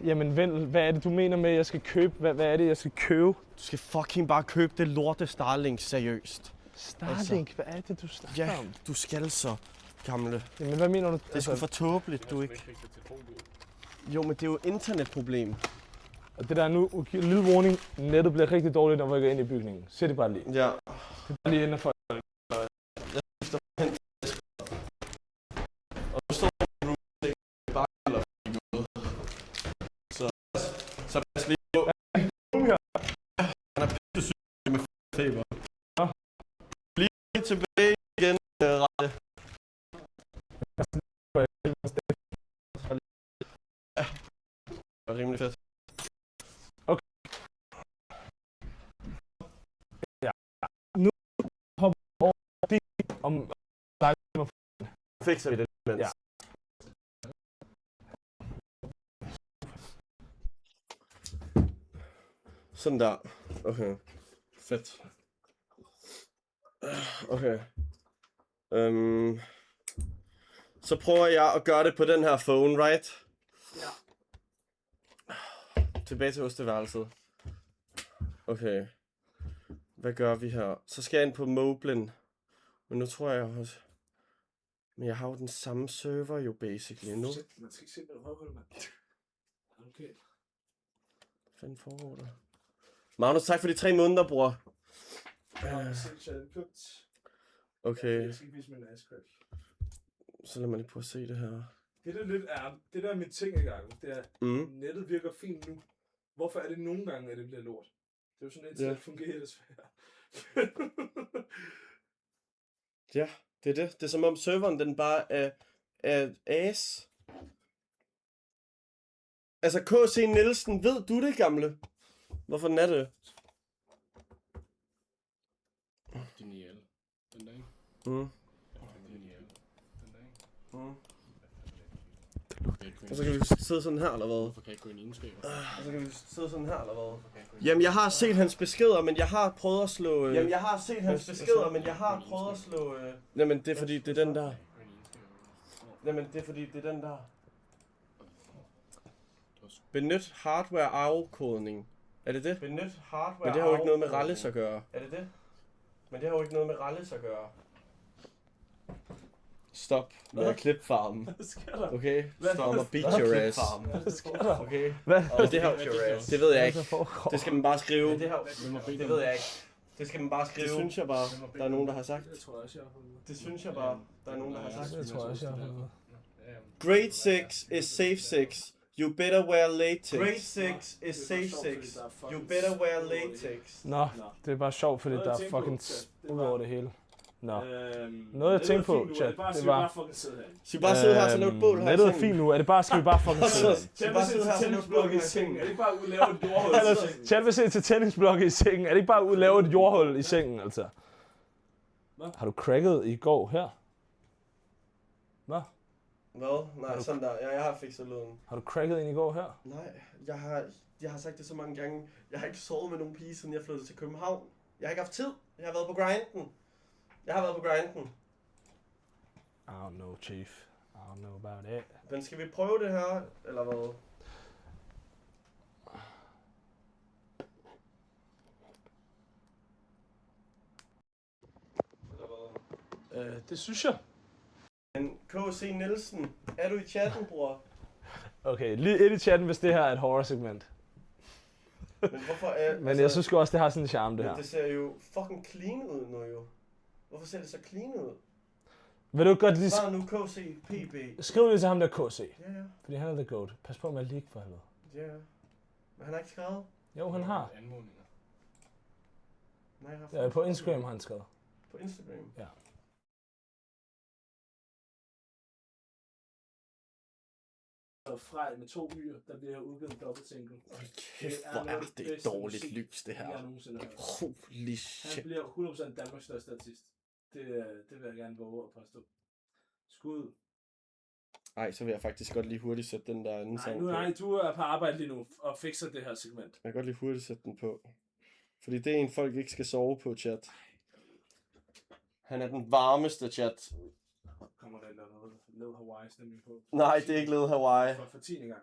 Jamen vel, hvad er det, du mener med, at jeg skal købe? Hvad er det, jeg skal købe? Du skal fucking bare købe det lorte Starlink seriøst. Starlink, hvad er det, du snakker Ja, om? du skal så, gamle. Jamen hvad mener du? Det er sgu for tåbeligt, du ikke... Jo, men det er jo et internetproblem. Og det der er nu, lille warning, nettet bliver rigtig dårligt, når vi går ind i bygningen. Se det bare lige. Ja. Det er bare lige inden for. Og du står bare eller noget. Så pas lige på. Han er pissesyg med feber. Ja. Lige tilbage igen, Rette. Ja. Det var rimelig fedt. Okay. Ja. Nu hopper vi over det om Fikser vi det imens. Ja. Sådan der. Okay. Fedt. Okay. Så prøver jeg at gøre det på den her phone, right? Ja. Tilbage til osteværelset. Okay. Hvad gør vi her? Så skal jeg ind på Moblin. Men nu tror jeg også... Men jeg har jo den samme server jo basically nu. Man skal ikke se med røvhul, mand. Okay. Hvad fanden foregår der? Magnus, tak for de 3 måneder, bror. Okay, Jeg skal ikke vise min askræk. så lad mig lige prøve at se det her. Det der lidt er, det der er min ting engang, det er, nettet virker fint nu. Hvorfor er det nogle gange, at det bliver lort? Det er jo sådan, at internet fungerer desværre. Ja, det er det. Det er som om serveren, den bare er as. Altså, K.C. Nielsen, ved du det, gamle? Hvorfor den er det? Genial. Den der, ikke? Mm. Genial. Den der, ikke? Mm. Okay, Og så kan vi sidde sådan her, eller hvad? hvorfor kan jeg ikke gå ind i egenskaber? Og så kan vi sidde sådan her, eller hvad? Jamen, jeg har set hans beskeder, men jeg har prøvet at slå... Jamen, jeg har set hans beskeder, men jeg har prøvet at slå... Jamen, det er fordi, det er den der. Jamen, det er fordi, det er den der. Benyt hardware afkodning. Er det det? Benyt hardware. Men det har jo ikke noget med ralles at gøre. Er det det? Men det har jo ikke noget med ralles at gøre. Stop med at klippe farmen. Hvad sker der? Okay? Stop og beat your ass. Hvad sker der? Okay? Hvad? Og det her, det ved jeg ikke. Hvad foregår? Det skal man bare skrive. Det ved jeg ikke. Det skal man bare skrive. Det synes jeg bare, der er nogen, der har sagt. Det tror jeg også, jeg har fundet. Det synes jeg bare, der er nogen, der har sagt. Det tror jeg også, jeg har fundet. Grade 6 is safe 6. You better wear latex. Grade 6 is safe 6. You better wear latex. Nå, det er bare sjovt, fordi der er fucking ud over det hele. Nå. Noget jeg tænkte på, chat, det var... Skal vi bare sidde her og lave et bål her i nettet er sengen? fint nu, er det bare, skal vi bare fucking sidde? Skal vi bare sidde her og lave et bål her i sengen? Er det ikke bare ud lave et jordhul i sengen? Chat vil se til tennisblokke i sengen, er det ikke bare ud lave et jordhul i sengen, altså? Har du cracket i går her? Hvad? Hvad? Nej, sådan der. Ja, jeg har fikset lyden. Har du cracket ind i går her? Nej, jeg har sagt det så mange gange. Jeg har ikke sovet med nogen pige, siden jeg flyttede til København. Jeg har ikke haft tid. Jeg har været på grinden. I don't know, chief. I don't know about it. Men skal vi prøve det her, eller hvad? Det synes jeg. Men K.C. Nielsen, er du i chatten, bror? Okay, lige et i chatten, hvis det her er et horror-segment. Men hvorfor er... Men jeg synes også, det har sådan en charme, det her. Det ser jo fucking clean ud nu jo. Hvorfor ser det så clean ud? Vil du godt lige... Bare nu K.C. PB. Skriv lige til ham der KC. Ja. Fordi han er the goat. Pas på med at leak for helvede. Ja. Men han har ikke skrevet? Jo, han har. Anmodninger. Nej, jeg har Ja, på Instagram har han skrevet. På Instagram? Ja. Frej med 2 y'er, der bliver udgivet en dobbelt single. Kæft, hvor er det et dårligt lys, det her. Holy shit. Han bliver 100% Danmarks største artist. Det vil jeg gerne våge at påstå. Skud. Ej, så vil jeg faktisk godt lige hurtigt sætte den der anden sang på. Nej, du er på arbejde lige nu og fikser det her segment. Jeg kan godt lige hurtigt sætte den på. Fordi det er en, folk ikke skal sove på, chat. Han er den varmeste, chat. Kommer der noget Led Hawaii stemning på? Nej, det er ikke Led Hawaii. For 10. gang.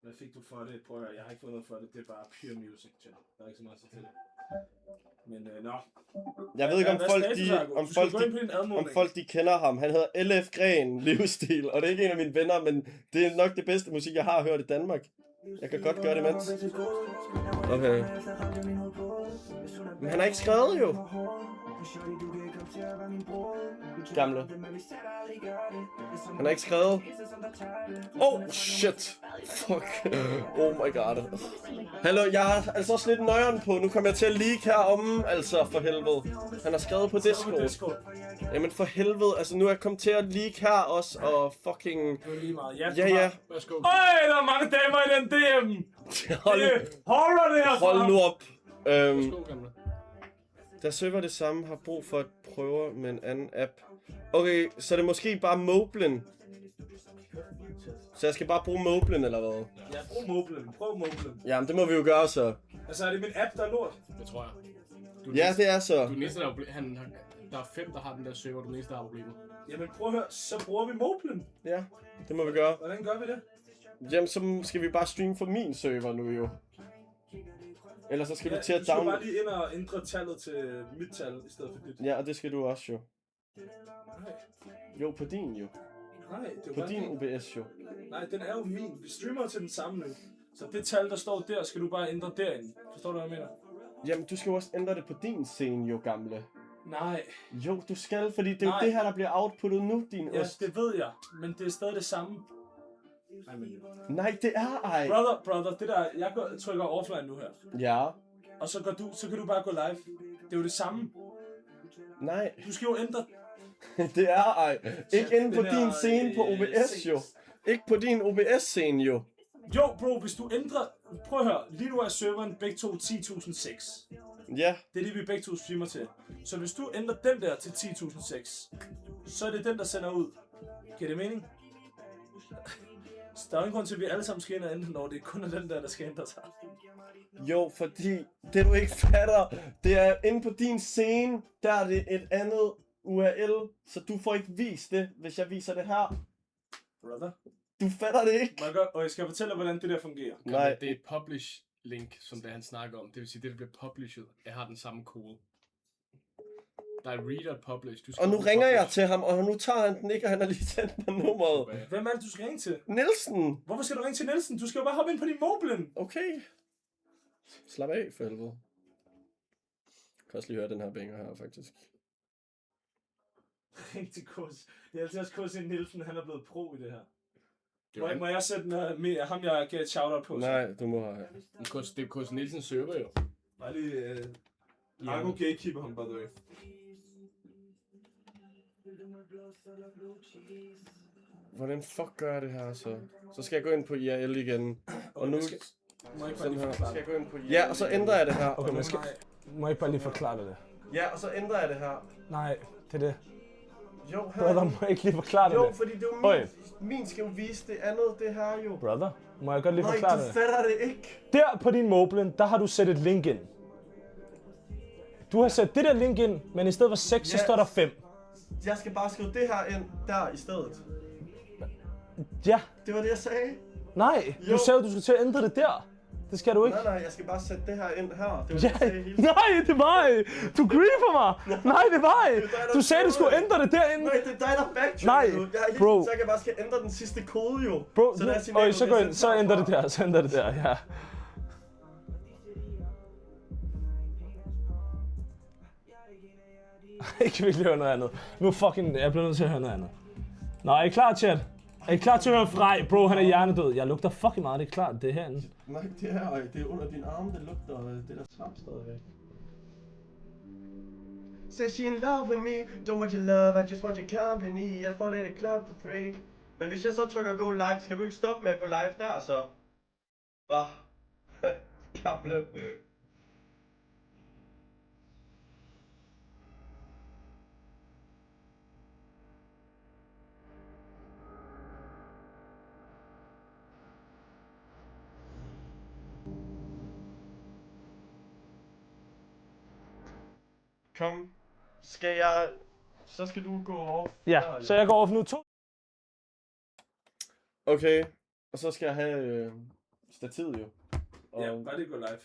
Hvad fik du for det? Prøv at høre, jeg har ikke fået noget for det. Det er bare pure music, chat. Der er ikke så meget til det. Men nå. Jeg ved ikke, om folk de kender ham. Han hedder LF Gren Livsstil, og det er ikke en af mine venner, men det er nok det bedste musik, jeg har hørt i Danmark. Jeg kan godt gøre det imens. Okay. Men han har ikke skrevet jo. Gamle. Han har ikke skrevet. Oh shit. Fuck. Oh my god. Hallo, jeg har altså også lidt nøjeren på. Nu kommer jeg til at leak heromme. Altså, for helvede. Han har skrevet på Discord. Jamen for helvede. Altså, nu er jeg kommet til at leak her også. Og fucking... Ja. Værsgo. Øj, der er mange damer i den DM. Horror det her. Hold nu op. Værsgo, gamle. Der server det samme har brug for at prøve med en anden app. Okay, så det er måske bare Moblin. Så jeg skal bare bruge Moblin, eller hvad? Ja, brug Moblin. Prøv Moblin. Jamen, det må vi jo gøre så. Altså, er det min app, der er lort? Det tror jeg. Ja, det er så. Du er den eneste, der er 5, der har den der server, du er den eneste, der har problemet. Jamen, prøv at høre. Så bruger vi Moblin. Ja, det må vi gøre. Hvordan gør vi det? Jamen, så skal vi bare streame fra min server nu jo. Ellers så skal du til at downloade... Du skal bare lige ind og ændre tallet til mit tal, i stedet for dit. Ja, og det skal du også jo. Nej. Jo, på din jo. Nej, det er jo På bare din min. OBS jo. Nej, den er jo min. Vi streamer til den samme nu. Så det tal, der står der, skal du bare ændre derinde. Forstår du, hvad jeg mener? Jamen, du skal jo også ændre det på din scene, jo gamle. Nej. Jo, du skal, fordi det er jo Nej. det her, der bliver outputtet nu, din Ja, ost. det ved jeg, men det er stadig det samme. Nej, det er ej. Brother, det der, trykker offline nu her. Ja. Og så kan du bare gå live. Det er jo det samme. Nej, Du skal jo ændre... det er ej. Ikke inde på Den her, din scene på OBS, jo. Ikke på din OBS-scene, jo. Jo, bro, hvis du ændrer... Prøv at høre, lige nu er serveren begge to 10.006. Ja. Det er det, vi begge to streamer til. Så hvis du ændrer den der til 10.006, så er det den, der sender ud. Giver det mening? Så der er ingen grund til, at vi alle sammen skal ind og ændre, når det kun er den der skal ændre sig. Jo, fordi det du ikke fatter, det er inde på din scene, der er det et andet URL, så du får ikke vist det, hvis jeg viser det her. Brother. Du fatter det ikke. Og jeg skal fortælle dig, hvordan det der fungerer. Nej. Det er et publish link, som det han snakker om. Det vil sige, det der bliver published, jeg har den samme kode. Der er read og publish. Du skal Og nu bruge ringer jeg publish. til ham, og nu tager han den ikke, og han har lige sendt mig nummeret. Hvem er det, du skal ringe til? Nielsen! Hvorfor skal du ringe til Nielsen? Du skal jo bare hoppe ind på din mobilen. Okay. Slap af, for helvede. Jeg kan også lige høre den her banger her, faktisk. Ring til KC. Det er altid også KC Nielsen, han er blevet pro i det her. Det er jo Må jeg sætte med ham, jeg gav et shout-out på? Nej, du må have. det er KC Nielsens server jo. Bare lige... Argo gatekeeper ham, by the way. Hvordan fuck gør jeg det her så? Så skal jeg gå ind på IRL igen. Og nu... Må jeg ikke bare Sådan lige her. forklare Skal det? jeg gå ind på IRL? Ja, og så ændrer jeg det her. Okay, må jeg ikke bare lige forklare det? Ja, og så ændrer jeg det her. Nej, det er det. Jo, her. Brother, må jeg ikke lige forklare Jo, det? fordi det er Oj. jo min skal jo vise det andet, det her jo. Brother, må jeg godt lige Nej, forklare du det? fatter det ikke. Der på din mobilen, der har du sat et link ind. Du har sat det der link ind, men i stedet for 6, så Ja. står der 5. Jeg skal bare skrive det her ind der i stedet. Ja. Det var det, jeg sagde. Nej, Jo. du sagde, du skulle til at ændre det der. Det skal du ikke. Nej, jeg skal bare sætte det her ind her. Det var det, Ja, jeg sagde hele tiden. nej, det var ej. Du griefer mig. Nej, det var ej. Det er dig, der Du sagde, du skulle skriver ændre det derinde. Nej, det er dig, der backtracker Nej, nu. Jeg har hele bro. tiden sagt, at jeg bare skal ændre den sidste kode jo. Bro, så, der er signalet, så gå bliver ind, sendt så ændrer det herfra. der, så ændrer det der, ja. Ikke virkelig høre noget andet. Nu fucking, jeg bliver nødt til at høre noget andet. Nå, er I klar, chat? Er I klar til at høre Frej? Bro, han er hjernedød. Jeg lugter fucking meget, det er klart, det er herinde. Nej, det her, det er under din arm, det lugter, det der svamp stadigvæk. Says she in love with me, don't want your love, I just want your company, I fall in a club for free. Men hvis jeg så trykker go live, skal du ikke stoppe med at gå live der så? Hva? Gamle. Kom. Så skal du gå off. Ja, så jeg går over nu 2. Okay, og så skal jeg have stativet jo. Og, Ja, bare det går live.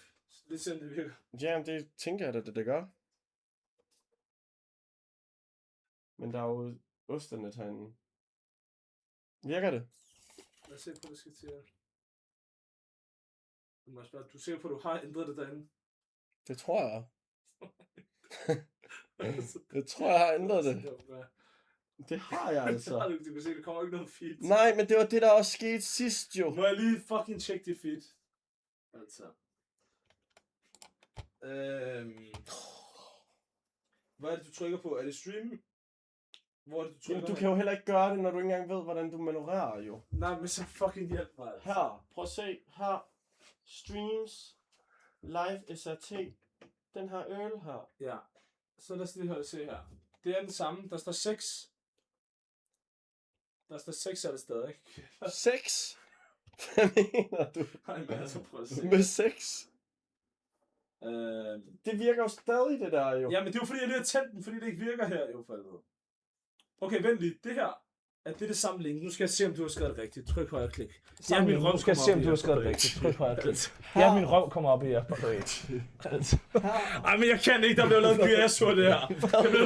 Lige se, om det virker. ja, det tænker jeg da, det gør. Men der er jo osternet herinde. Virker det? Lad os se på, det skal til. Du må spørge, du er sikker på, at du har ændret det derinde? Det tror jeg. Det tror jeg har ændret det. Det har jeg altså. Du kan se, der kommer ikke noget feed. Nej, men det var det, der også skete sidst jo. Må jeg lige fucking tjekke dit feed? Altså. Hvad er det, du trykker på? Er det stream? Hvor er det, du trykker? Jamen, du kan jo heller ikke gøre det, når du ikke engang ved, hvordan du manøvrerer jo. Nej, men så fucking hjælp mig. Altså. Her, prøv at se. Her. Streams. Live SRT. Den her øl her. Ja. Så lad os lige høre se her. Det er den samme. Der står 6. Der står 6 er det stadig, ikke? 6? Hvad mener du? Nej, men altså prøv at se. Med 6? Det virker jo stadig, det der jo. Ja, men det er jo fordi, jeg lige har tændt den, fordi det ikke virker her, jo for helvede. Okay, vent lige. Det her, er det samme link? Nu skal jeg se, om du har skrevet det rigtigt. Tryk højre klik. Ja, min røv skal se, om du har skrevet det rigtigt. Tryk højre klik. Ja, min røv kommer op i jer. Ej, men jeg kan ikke, der bliver lavet QS på det her.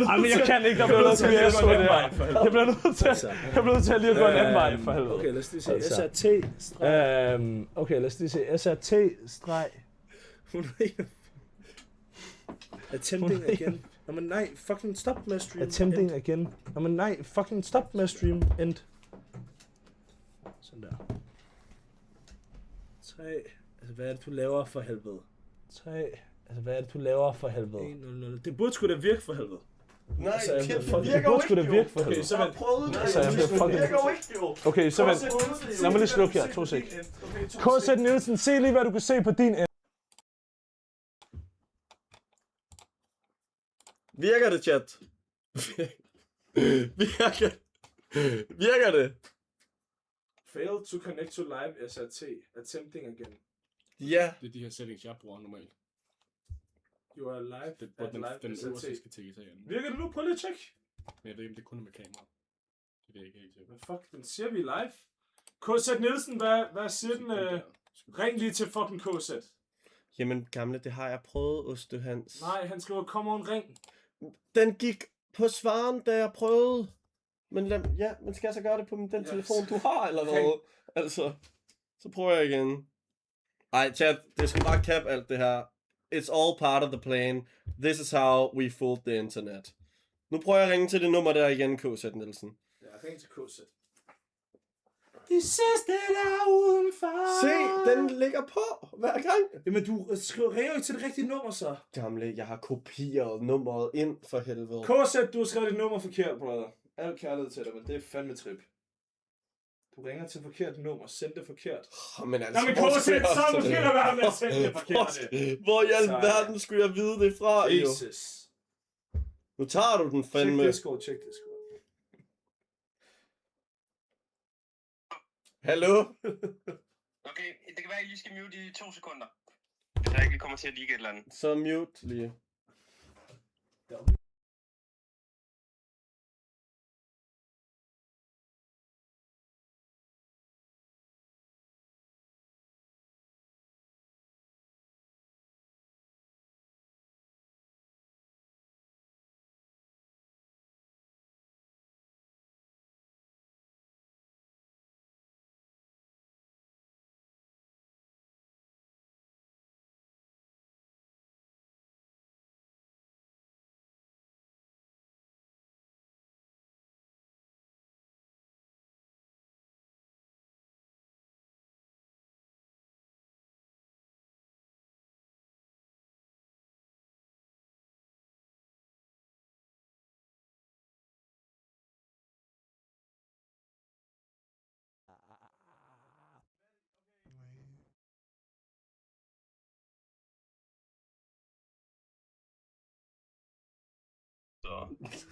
Ej, men jeg kan ikke, der bliver lavet QS på det her. Jeg bliver nødt til at lige at gå en anden vej, for helvede. Okay, lad os lige se. SRT. Okay, lad os lige se. SRT streg. Attempting again. Nå, men nej, fucking stop med at stream. Attempting again. Nå, men nej, fucking stop med at stream. End. Sådan der. 3. Altså, hvad er det, du laver for helvede? 3. Altså, hvad er det, du laver for helvede? 1, 0, 0. Det burde sgu da virke for helvede. Nej, Altså, det det virker jo burde sgu da ikke, virke for Okay, helvede. så Jeg har prøvet det. Altså, jeg bliver Det fucking- virker jo ikke, jo. Okay, så vent. Lad mig lige slukke her. 2 sek. KZ Nielsen, se lige, hvad du kan se på din end. Virker det, chat? Virker det? Fail to connect to live SRT. Attempting again. Ja. Det er de her settings, jeg bruger normalt. You are live Det at er den live øverste SRT. skal tækkes af. Men Virker det nu? Prøv lige at tjekke. jeg ved ikke, om det kun er med kamera. Det ved jeg ikke helt sikkert. Men fuck, den siger vi live. KZ Nielsen, hvad siger den? Ring lige til fucking KZ. Jamen, gamle, det har jeg prøvet, Oste Hans. Nej, han skriver, come on, ring. Den gik på svaren, da jeg prøvede. Men men skal jeg så gøre det på den telefon, du har, eller hvad? Altså, så prøver jeg igen. Ej, chat, det skal bare cap alt det her. It's all part of the plan. This is how we fooled the internet. Nu prøver jeg at ringe til det nummer der igen, KZ Nielsen. Ja, ring til KZ. De sidste der udenfor. Se, den ligger på hver gang. Jamen, du ringer jo til det rigtige nummer, så. Gamle, jeg har kopieret nummeret ind for helvede. KZ, du har skrevet dit nummer forkert, brother. Al kærlighed til dig, men det er fandme trip. Du ringer til forkert nummer, send det forkert. Men altså, Nå, men hvor KZ, skal jeg så også måske det? der være med at sende det forkert. Hvor i Så- alverden skulle jeg vide det fra, jo? Jesus. Nu tager du den fandme. Check Discord, check Discord. Hallo? Okay, det kan være, at I lige skal mute i 2 sekunder. Hvis jeg ikke kommer til at ligge et eller andet. Så mute lige.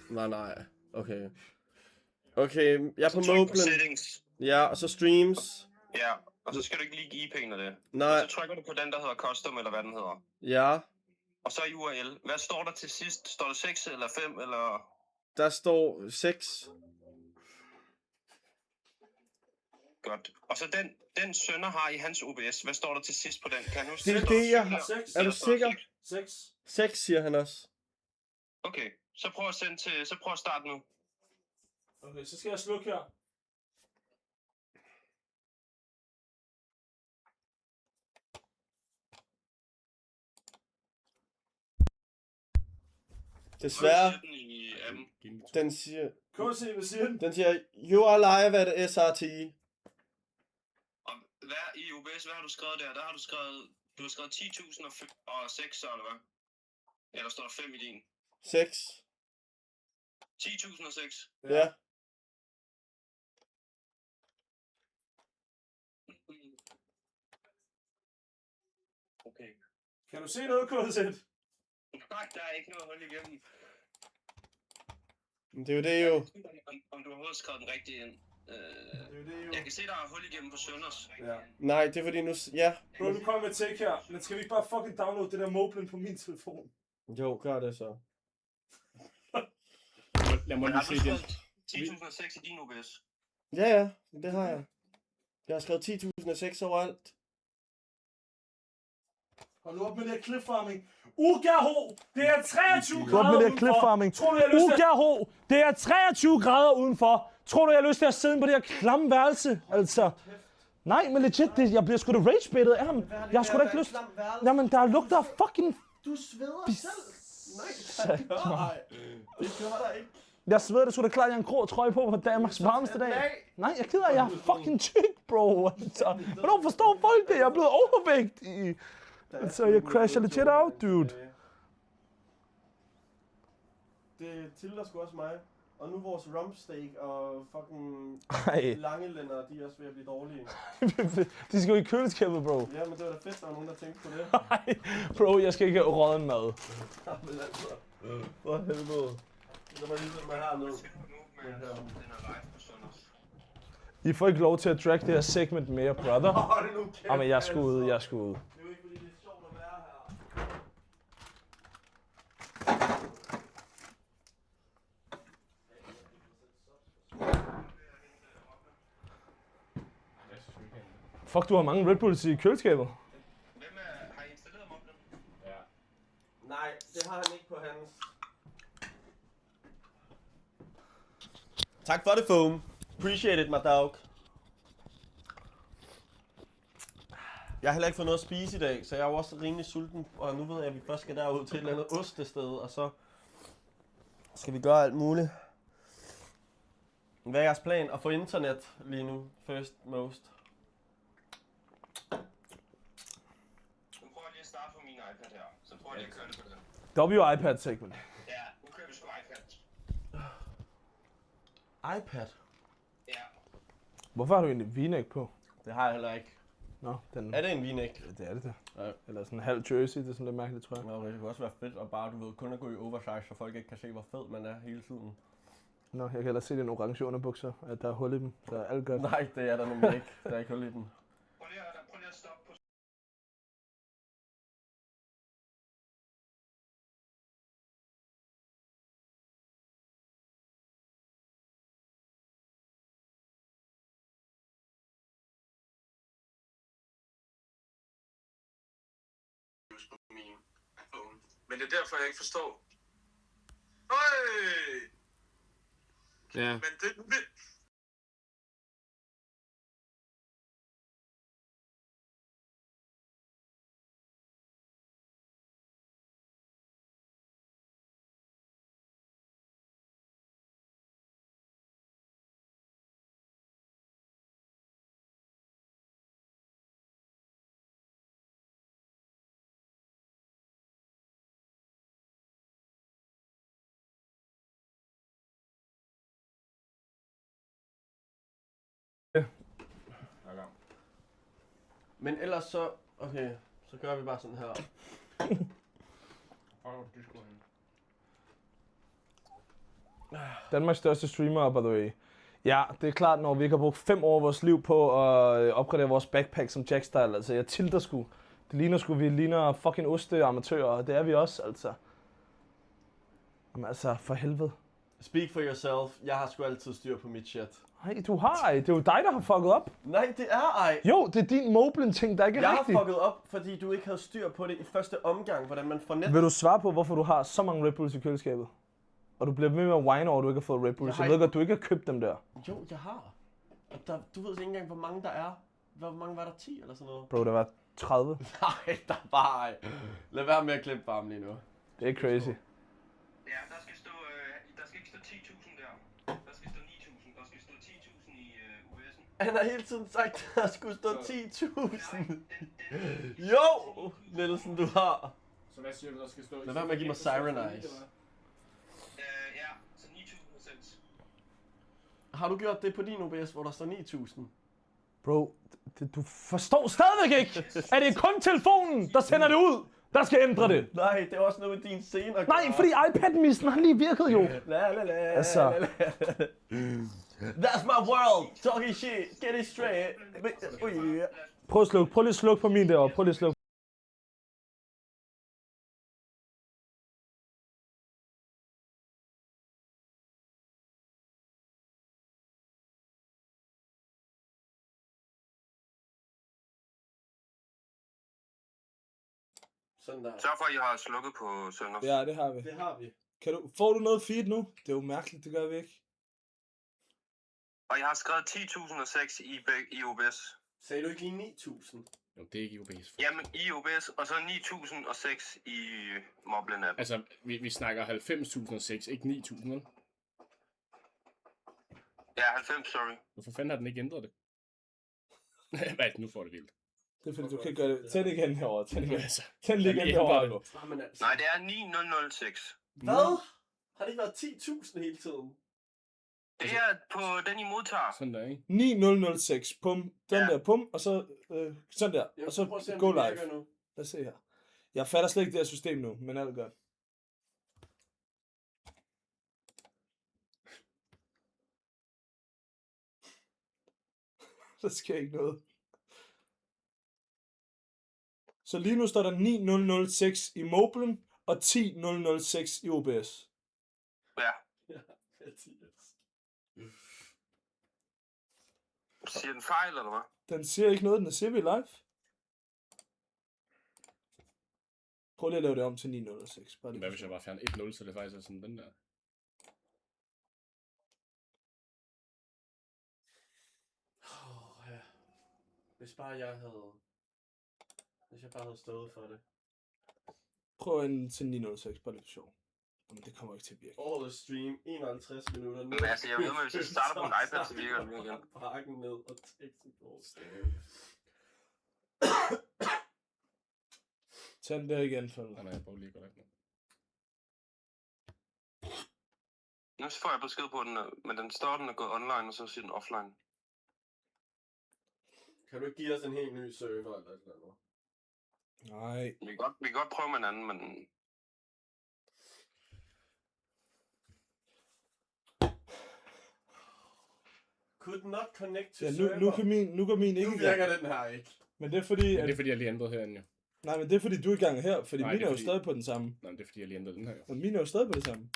Nej. Okay. Okay, jeg er på Så tryk på Moblen. settings. Ja, og så streams. Ja, og så skal du ikke lige IP'en af det. Nej, Så trykker du på den, der hedder custom, eller hvad den hedder. ja. Og så i URL. Hvad står der til sidst? Står der 6 eller 5 eller... Der står 6. Godt. Og så den sønder har i hans OBS. Hvad står der til sidst på den? Kan du Det er det, jeg har. Seks. Er du sikker? 6. 6, siger han også. Okay, så prøv at sende til... Så prøv at starte nu. Okay, så skal jeg slukke her. Desværre, Sæt den i appen. den siger... KZ, hvad siger den? Den siger, you are live at SRT. Og hvad i OBS, hvad har du skrevet der? Der har du skrevet... Du har skrevet 10.006, så eller hvad? Eller står der 5 i din? 6. 10.006. Ja. Okay. Kan du se noget, KZ? Nej, der er ikke noget hul igennem. Men det er jo det jo. Om du har overhovedet skrevet den rigtige ind. Det er jo det, jo. Jeg kan se, der er hul igennem på Sønders. Ja. Nej, det er fordi nu... Ja. Bro, nu kommer med take her. Men skal vi ikke bare fucking downloade det der Moblen på min telefon? Jo, gør det så. Lad mig Men har lige du se den. skrevet 10.006 i din OBS? Ja, det har jeg. Jeg har skrevet 10.006 overalt. Hold nu op med det her clipfarming. Ugaho, det er 23 Godt grader med det her udenfor. clipfarming. Tror du, jeg har lyst til at... Ugaho, det er 23 grader udenfor. Tror du, jeg har lyst til at sidde på det her klamme værelse? Altså, nej, men legit, jeg bliver sgu da rage-baitet af ham. Jeg har sgu da ikke lyst. Jamen, der lugter fucking... Du sveder selv. Nej, det gør der ikke. Jeg sveder, det skulle da klart, at jeg har en grå trøje på på Danmarks varmeste dag. Nej, jeg gider, jeg er fucking tyk, bro. Altså, hvornår forstår folk det? Jeg er blevet overvægtig. Altså, jeg crasher legit out, dude. Det tilter sgu også mig. Og nu vores rumpsteak og fucking Ej. lange lænder, de er også ved at blive dårlige. De skal jo i køleskabet, bro. Ja, men det var da fedt, der var nogen, der tænkte på det. Ej, bro, jeg skal ikke have rådden mad. Men altså, for helvede. Det var ligesom man har noget. Den er live på Sønders. I får ikke lov til at drag det her segment mere, brother. Hold nu kæft, Jamen, jeg skal ud, jeg skal ud. Det er jo ikke, fordi det er sjovt at være her. Fuck, du har mange Red Bulls i køleskabet. Har I installeret moblen? Nej, det har han ikke på hans. Tak for det, Foam. Appreciate it, my dog. Jeg har heller ikke fået noget at spise i dag, så jeg er jo også rimelig sulten. Og nu ved jeg, at vi først skal derud til et eller andet ostested, og så skal vi gøre alt muligt. Hvad er jeres plan? At få internet lige nu, first most. Nu prøver jeg lige at starte på min iPad her. Så prøver jeg lige at køre det på den. W-iPad segment. Ja, nu kører vi sgu iPad. iPad? Ja. Hvorfor har du egentlig v-neck på? Det har jeg heller ikke. Nå, den... Er det en v-neck? Det er det der. Ja. Eller sådan en halv jersey, det er sådan lidt mærkeligt, tror jeg. Nå, det kunne også være fedt at bare, du ved, kun at gå i oversize, så folk ikke kan se, hvor fed man er hele tiden. Nå, jeg kan ellers se den orange underbukser, at der er hul i dem, så er alt godt. Nej, det er der nemlig ikke. Der er ikke hul i den. Prøv lige at stoppe på. På min iPhone. Men det er derfor, jeg ikke forstår. Øj! Ja. Men det... Men ellers så... Okay, så gør vi bare sådan her. Danmarks største streamer, by the way. Ja, det er klart, når vi ikke har brugt 5 år af vores liv på at opgradere vores backpack som Jack-style. Altså, jeg tilter sgu. Det ligner sgu, vi ligner fucking osteamatører, og det er vi også, altså. Jamen altså, for helvede. Speak for yourself. Jeg har sgu altid styr på mit shit. Nej, du har ej. Det er jo dig, der har fucket op. Nej, det er ej. Jo, det er din Moblin-ting, der ikke er Jeg har rigtigt. fucket op, fordi du ikke havde styr på det i første omgang, hvordan man får net. Vil du svare på, hvorfor du har så mange Red Bulls i køleskabet? Og du bliver ved med at whine over, at du ikke har fået Red Bulls. Jeg ved godt, du ikke har købt dem der. Jo, jeg har. Og der, du ved ikke engang, hvor mange der er. Hvor mange var der? 10 eller sådan noget? Bro, der var 30. Nej, der var ej. Lad være med at klippe farmen lige nu. Det er crazy. Ja, der skal stå, der skal ikke stå 10.000 der. Der skal stå 9.000. Der skal stå 10.000 i US'en. Han har hele tiden sagt, at der skulle stå 10.000. Jo, Nielsen, du har. Så hvad siger du, der skal stå? Lad være med at give mig Siren Eyes. Ja, så 9.000%. Har du gjort det på din OBS, hvor der står 9.000? Bro, du forstår stadigvæk ikke, at det er kun telefonen, der sender det ud, der skal ændre det. Nej, det er også noget med din scene at Nej, gøre. fordi iPad-missen har lige virket jo. La la la. Altså. la, la. That's my world. Talking shit. Get it straight. Ui. Prøv at slukke. Prøv lige at slukke på min derovre. Prøv lige at slukke. Sådan der. Sørg for, at I har slukket på Sønders. Ja, det har vi. Det har vi. Får du noget feed nu? Det er jo mærkeligt, det gør vi ikke. Og jeg har skrevet 10.006 i OBS. Sagde du ikke lige 9.000? Jo, det er ikke i OBS. Jamen, i OBS, og så 9006 i Moblin app. Altså, vi snakker 90.006, ikke 9.000, vel? Ja, 90, sorry. Hvorfor fanden har den ikke ændret det? Hvad, nu får det vildt. Det er fordi, du kan ikke gøre det. Tænd igen herovre. Tænd igen. Altså, Tænd lige igen herovre. Nej, det er 9006. Hvad? Har det ikke været 10.000 hele tiden? Det er på den, I modtager. Sådan der, ikke? 9006. Pum. Den Ja. der pum. Og så sådan der. Og så go live. Lad os se her. Jeg fatter slet ikke det her system nu, men alt er godt. Der sker ikke noget. Så lige nu står der 9006 i Moblin og 10006 i OBS. Ja. Siger den fejl, eller hvad? Den siger ikke noget, den siger vi live. Prøv lige at lave det om til 906. Bare lige. Hvad hvis jeg bare fjerner 1-0, så det faktisk er sådan den der? Ja. Hvis bare jeg havde... Hvis jeg bare havde stået for det. Prøv en til 906, bare lidt sjov. Men det kommer ikke til at virke. All the stream, 51 minutter. Men altså, jeg ved, at hvis jeg starter på en iPad, så virker den igen. Pakken ned og teksten går. Tag den der igen, for Nej, jeg prøver lige godt ikke. Nu får jeg besked på den, men den står, den er gået online, og så siger den offline. Kan du ikke give os en helt ny server eller sådan noget? Nej. Vi kan godt prøve med en anden, men... Could not connect to Ja, server. nu går min ikke Nu i gang. virker den her ikke. Men det er fordi, Men at... det er fordi, jeg lige ændrede herinde, jo. Nej, men det er fordi, du er i gang her, fordi Nej, min det er er jo fordi- stadig på den samme. Nej, men det er fordi, jeg lige ændrede den her, jo. Og min er jo stadig på det samme.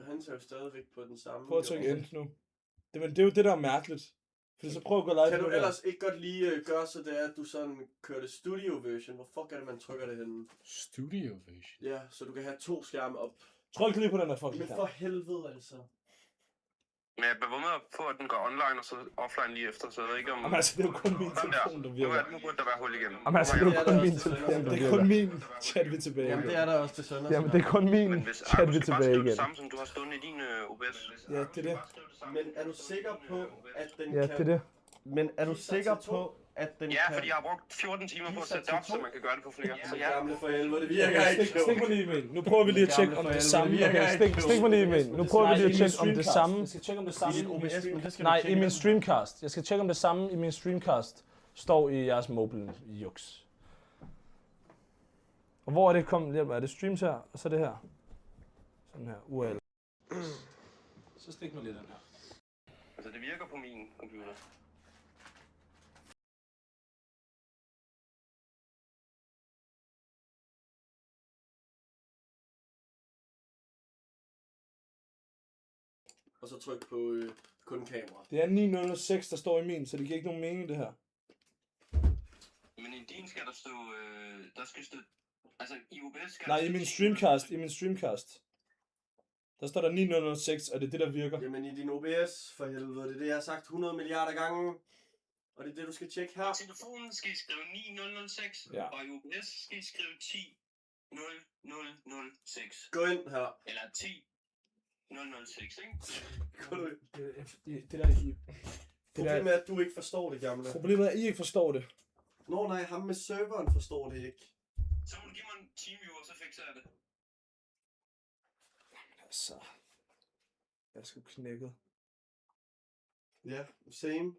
Han er jo stadigvæk på den samme. Prøv at trykke end nu. Det er jo det, der er mærkeligt. Fordi så prøv at gå live Kan nu du her. ellers ikke godt lige gøre så det er, at du sådan kører det studio version? Hvor fuck er det, man trykker det henne? Studio version. Ja, så du kan have 2 skærme op. Tryk lige på den her fucking Men knap. for helvede altså. Men jeg bliver ved med på, at den går online, og så offline lige efter, så jeg ved ikke om... Jamen altså, det er jo kun min Sådan der. telefon, der virker. Nu burde der være hul igen. Jamen altså, det er jo kun min telefon, der Det er kun virker. min chat, vi er tilbage. Jamen det er der også til søndag. Jamen, det er kun min Men hvis chat, du vi er skal bare tilbage skrive det igen. samme, som du har stående i din OBS. Ja, det er det. Men er du sikker på, at den Ja, kan... det er det. Men er du sikker på, at den Ja, kan... fordi jeg har brugt 14 timer på at sætte det op, så man kan gøre det på flere. Så ja, Gamle for helvede, det virker ikke. Stik mig lige i min. Nu prøver vi lige at tjekke, om det samme. Okay, stik mig lige i min. Nu prøver vi lige at tjekke, om det samme... Jeg skal tjekke, om det samme I dit OBS, men det skal Nej, du i tjekke. min streamcast. Jeg skal tjekke, om det samme i min streamcast står i jeres mobile juks. Og hvor er det kommet? Er det streams her, og så det her? Sådan her, URL. Så stik mig lige den her. altså det virker på min computer. Og så tryk på kun kamera. Det er 906, der står i min, så det giver ikke nogen mening, det her. Men i din skal der stå... der skal stå... Altså i OBS skal Nej, der i stå min 10. streamcast. Der står der 906, og det er det, der virker. Jamen i din OBS, for helvede, det er det, jeg har sagt 100 milliarder gange. Og det er det, du skal tjekke her. I telefonen skal I skrive 9006, Ja. og i OBS skal I skrive 10.0006. Gå ind her. Eller 10.006, ikke? Gå nu. Det der, Problemet er, at du ikke forstår det, gamle. problemet er, at I ikke forstår det. Nå nej, ham med serveren forstår det ikke. Så må du give mig en TeamViewer, så fikser jeg det. Altså, jeg er sgu knækket. Ja, same.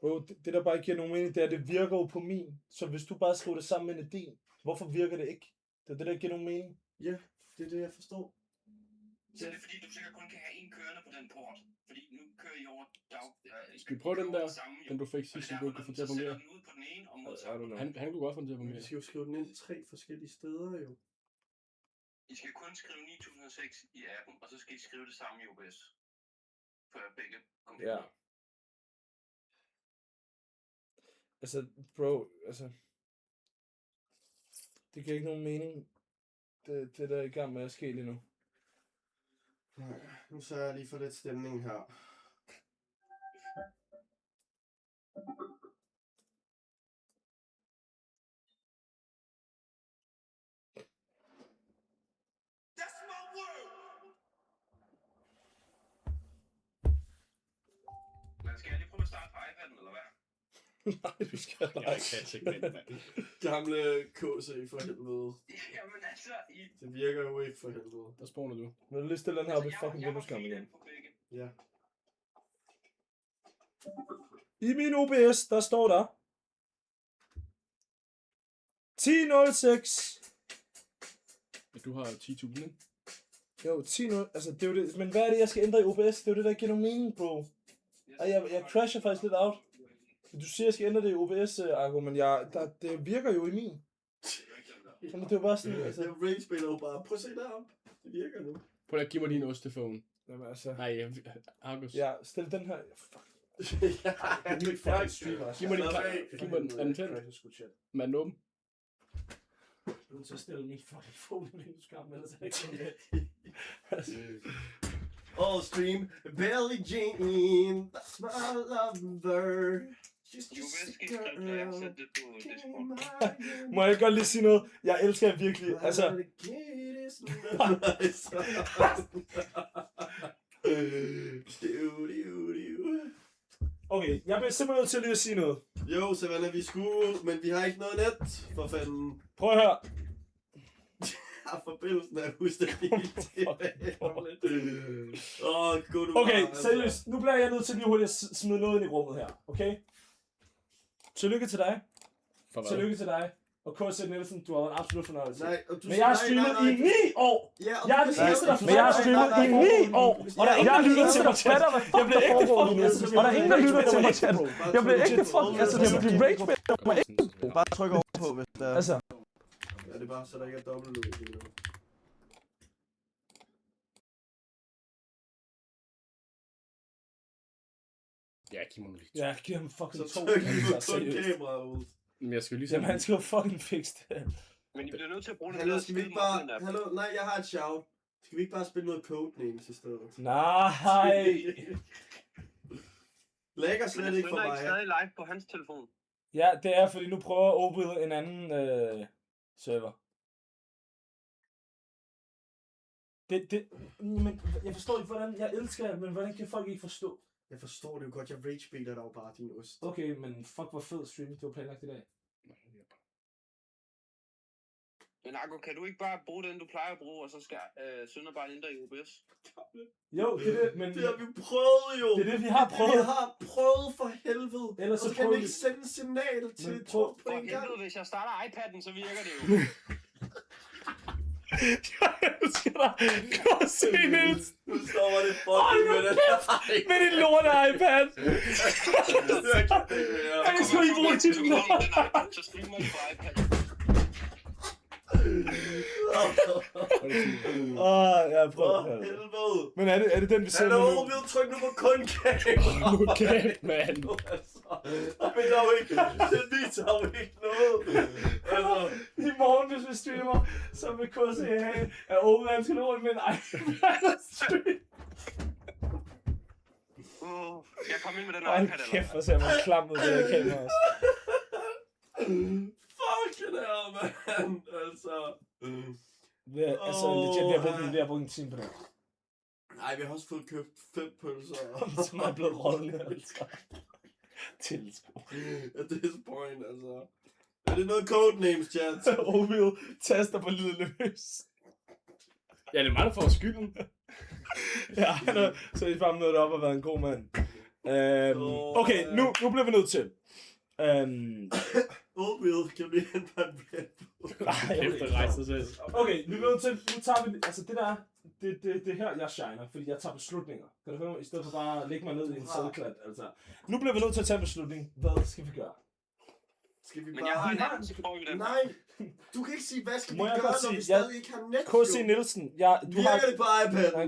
Bro, det der bare ikke giver nogen mening, det er, at det virker jo på min. Så hvis du bare skriver det sammen med din, hvorfor virker det ikke? Det er det, der ikke giver nogen mening. Ja, det er det, jeg forstår. Så er det fordi, du sikkert kun kan have en kørende på den port. Fordi nu kører I over dag... Skal vi prøve den der, den du fik Og sidst, det som er du ikke kunne få til at så sætter fungere? den ud på den ene og I modtager. don't know. Han kunne godt få den til at Men vi fungere. skal jo skrive den ind 3 forskellige steder jo. I skal kun skrive 9006 i appen, og så skal I skrive det samme i OBS. For begge computer. Ja. Altså, bro, altså... Det giver ikke nogen mening. Det der er i gang med at ske lige nu. Nej, nu sørger jeg lige for lidt stemning her. Men skal jeg lige prøve at starte på iPad'en, eller hvad? Nej, du skal Jeg nej. kan segment, mand. Gamle KC for helvede. Jamen altså, Det virker jo ikke for helvede. Der spawner du. Vil du lige stille den her op i fucking vindueskamp igen? Ja. I min OBS, der står der 10.06. Men du har 10.000, ikke? Jo, 10.0, altså det er jo det. Men hvad er det, jeg skal ændre i OBS? Det er jo det, der giver nogen mening, bro. Og jeg crasher faktisk lidt out. Du siger, jeg skal ændre det i OBS, Argo, men det virker jo i min. Jamen, det er jo bare sådan, altså. Det er jo Rage-spiller jo bare. Prøv at se deroppe. Det virker nu. Prøv at give mig din ostefone. Jamen altså. Nej, Argus. Ja, stil den her. Fuck. Ja, Du er ikke fucking streamer. Giv mig din giv mig den anden tænd. Med den åben. Du er til at stille min fucking phone i vindueskampen, ellers er det ikke sådan. All stream. Belly Jane. That's my lover. She's Du just vil a skifte skrift, og jeg girl. sætte det på Discord. Må jeg godt lige sige noget? Jeg elsker virkelig, altså. Okay, jeg bliver simpelthen nødt til lige at sige noget. Jo, Savannah, vi skulle, men vi har ikke noget net, for fanden. Prøv at høre. Har forbindelsen af ustabilt. Gå du Okay, bare, seriøst. Nu bliver jeg nødt til lige hurtigt at smide noget ind i rummet her, okay? Tillykke til dig. For hvad? Tillykke til dig. Og K.C. Nielsen, du har været en absolut fornøjelse. Nej, og du Men jeg har streamet i 9 år! Ja, og Jeg er du den kan eneste, sige- der Men jeg har streamet i 9 år! Og der er ingen, der lytter til mig, chat. Jeg bliver ægte fucking... Og der er ingen, der lytter til mig, chat. Jeg bliver ægte fucking... Altså, jeg bliver rage med. Bare tryk over på, hvis der er. Altså, Ja, det er bare, så der ikke er dobbeltlyd i det. Ja, giv mig nu lige. ja, giv ham fucking Så 2 tryk lige minutter, på kun seriøst. kamera ud. Men jeg skal jo lige Jamen, han skal jo fucking fikse det. Men I bliver nødt til at bruge den Hallo, der skal vi ikke skide bare... Moblin-app. Hallo, nej, jeg har et shout. Skal vi ikke bare spille noget Codenames i stedet? Nej. Lækker Men slet jeg ikke for spiller ikke mig. stadig live på hans telefon. Ja, det er, fordi nu prøver Opel en anden server. Men jeg forstår ikke, hvordan... Jeg elsker det, men hvordan kan folk ikke forstå? Jeg forstår det jo godt, jeg rage-baiter dig jo bare din ost. Okay, men fuck, hvor fed stream, du har planlagt i dag. Men Akko, kan du ikke bare bruge den, du plejer at bruge, og så skal Sønder bare ændre i OBS? Jo, det er det, men... Det har vi prøvet jo! Det er det, vi har prøvet. Vi har prøvet for helvede! Ellers og så så kan prøver vi ikke sende et signal til Men to på For en gang. helvede, hvis jeg starter iPad'en, så virker det jo. Jeg elsker dig. Kom og se, Niels. Nu stopper det fucking med den her. Med din lorte iPad. Jeg skal ikke bruge til den. Så streamer du på iPad. Jeg prøver. For helvede! Men er det den, vi ser Hallo, nu? vi har trykket nu på kun kamera. Nu kæft, mand. Men der er jo ikke, det viser jo ikke noget. Altså, I morgen, hvis vi streamer, så vil KC have, at Ove han skal rundt med en iPad og stream. Skal jeg komme ind med den Hold iPad, kæft, hvor ser man klam ud, det her kamera også. fucking hell, man. Altså. Altså, legit, vi har brugt en time på det. Nej, vi har også fået købt 5 pølser. Som er blevet rådende, altså. Tilskud. At this point, altså. Er det noget codenames, chat? Ovil taster på lyden løs. Ja, det er mig, der får skylden. Ja, så I bare mødt op og været en god mand. Okay, nu bliver vi nødt til. Oatmeal, kan vi hente en Red Bull? Efter rejse sig selv. Okay, vi bliver nødt til. Nu tager vi, altså det der, det her, jeg shiner, fordi jeg tager beslutninger. Kan du høre mig? I stedet for bare at lægge mig ned i en sædeklat, altså. Nu bliver vi nødt til at tage en beslutning. Hvad skal vi gøre? Skal vi Men jeg har en bare... anden, så prøver vi den. Nej, du kan ikke sige, hvad skal vi Må jeg gøre, godt når sige, vi stadig ikke har net. K.C. Nielsen, du har... Virker det på iPad? Nej,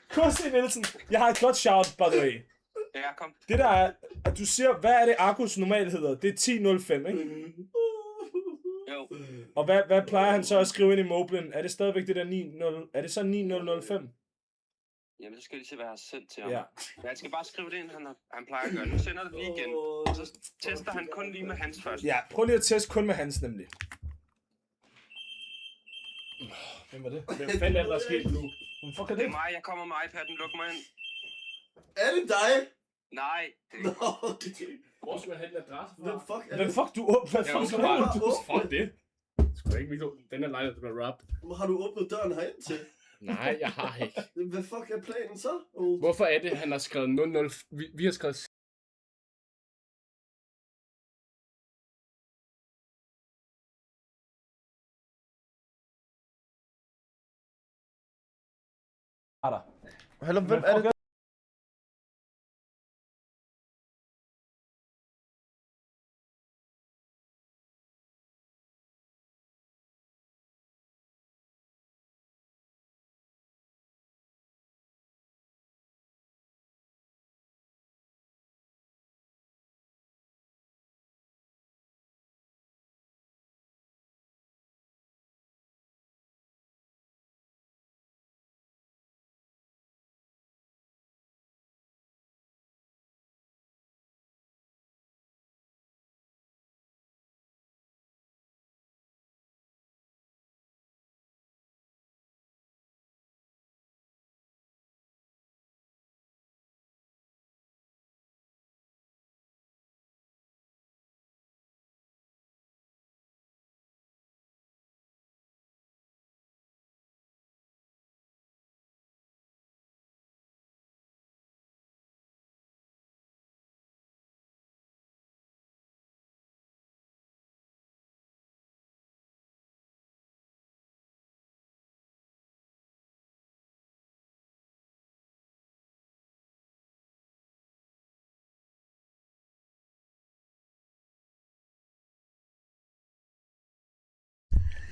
K.C. Nielsen, jeg har et godt shout, by the way. Ja, kom. Det der er, at du siger, hvad er det Argus normalt hedder? Det er 10.05, ikke? Jo. Og hvad plejer han så at skrive ind i Moblin? Er det stadigvæk det der 9.0... Er det så 9.005? Jamen, så skal jeg lige se, hvad jeg har sendt til ham. Ja. Men jeg skal bare skrive det ind, han plejer at gøre. Nu sender det lige igen. Og så tester han kun lige med hans først. Ja, prøv lige at teste kun med hans nemlig. Hvem var det? Hvem fanden er der sket nu? Hvem fuck er Det det? er mig, jeg kommer med iPad'en. Luk mig ind. Er det dig? Nej, det er Nå, ikke. okay. Hvor skal man have en adresse fra? Hvem fuck er Hvem det? fuck du åbner? Hvad Ja, fuck så skal bare, du? fuck det. Sgu da ikke Mikkel. Den her lejlighed, der bliver robbed. Har du åbnet døren herind til? Nej, jeg har ikke. Hvad fuck er planen så? Oh. Hvorfor er det, han har skrevet 00... Vi har skrevet... Hallo, hvem er det?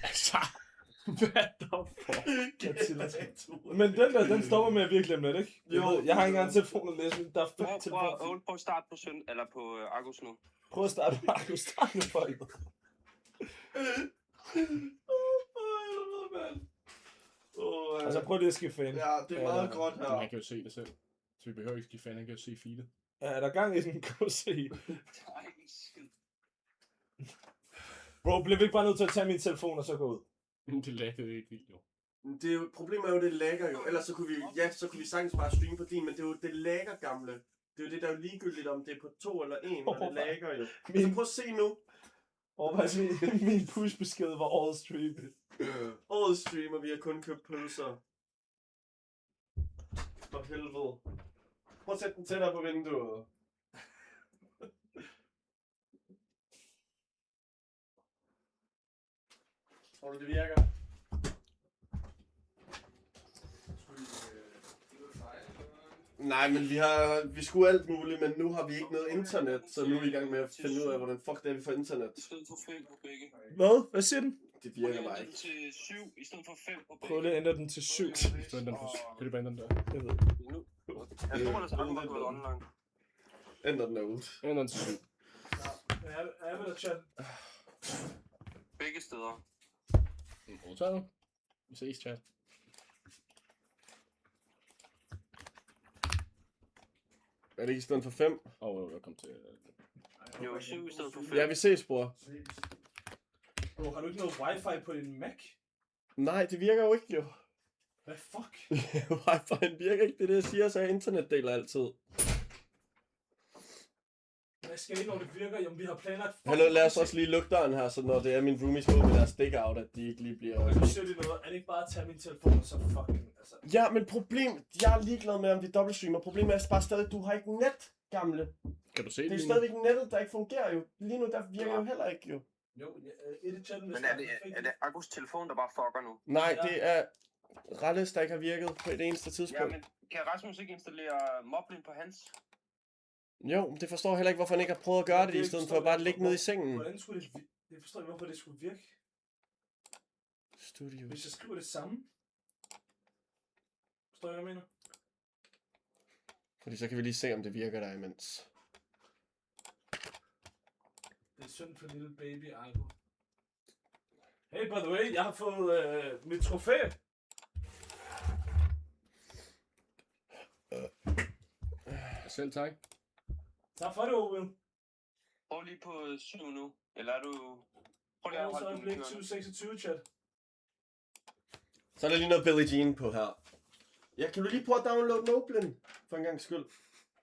Altså, hvad der for? Men den der, den stopper med at virkelig glemme det, ikke? Jo. Jeg har ikke engang en telefon at læse, men der er fedt telefon. Prøv at starte på eller på Argus nu. Prøv at starte, Markus. Start nu for helvede. Altså, prøv lige at skifte fan. Ja, det er meget godt Men her. han kan jo se det selv. Så vi behøver ikke skifte fan, han kan jo se feedet. Er der gang i den KC? Nej, skid. Bro, bliver vi ikke bare nødt til at tage min telefon og så gå ud? Det laggede ikke video. Det er jo, problemet er jo, det lagger jo. Ellers så kunne vi, ja, så kunne vi sagtens bare streame på din, men det er jo det lagger, gamle. Det er jo det, der er jo ligegyldigt, om det er på 2 eller 1, og det lagger jo. Altså prøv at se nu. Min push-besked var årets stream. Årets stream, og vi har kun købt pølser. For helvede. Prøv at sætte den tættere på vinduet. Tror du, det virker? Nej, men vi skulle alt muligt, men nu har vi ikke noget internet, så nu er vi i gang med at finde ud af, hvordan fuck det er, vi får internet. I stedet for 5 på begge. Hvad? Hvad siger den? Det virker bare Ændre den ikke. til 7 i stedet for 5 på begge. Prøv lige at ændre den til 7. Så er den for... Kan du bare ændre den der? Jeg ved. Nu. Jeg tror, der er gået online. Ændre den ud. Ændre den til 7. Jeg vil da chat. Begge steder. Modtaget. Vi ses, chat. Er det ikke i stedet for 5? Velkommen til... Jo, 7 i stedet for 5. Ja, vi ses, bror. Bro, har du ikke noget wifi på din Mac? Nej, det virker jo ikke, jo. Hvad fuck? Wi-Fi'en virker ikke, det er det, jeg siger, så internet deler altid. Hvad skal ikke, når det virker? Jamen, vi har planlagt... Hallo, lad os også lige lukke døren her, så når det er min roomies ud med deres stick-out, at de ikke lige bliver... Men nu siger de noget. Er det ikke bare at tage min telefon og så fucking... Altså... Ja, men jeg er ligeglad med, om vi dobbeltstreamer. Problemet er bare stadig, du har ikke net, gamle. Kan du se Det er det? stadigvæk nettet, der ikke fungerer jo. Lige nu, der virker jo heller ikke jo. Jo, et i chatten... Men er det Argus telefon, der bare fucker nu? Nej, det er Ralles, der ikke har virket på et eneste Ja, tidspunkt. men kan Rasmus ikke installere Moblin på hans? Jo, det forstår jeg heller ikke, hvorfor han ikke har prøvet at gøre det, i stedet for at bare ligge nede i sengen. Hvordan skulle det... Jeg forstår ikke, hvorfor det skulle virke. Studio. Hvis jeg skriver det samme... Forstår du, hvad jeg mener? Fordi så kan vi lige se, om det virker der imens. Det er synd for lille baby Argo. Hey, by the way, jeg har fået mit trofæ. Selv tak. Tak for det, Ove. Prøv lige på 7 nu. Eller er du... Prøv lige Ja, at så holde er den det kørende. 2026, chat. Så er der lige noget Billie Jean på her. Ja, kan du lige prøve at downloade Moblin? For en gang skyld.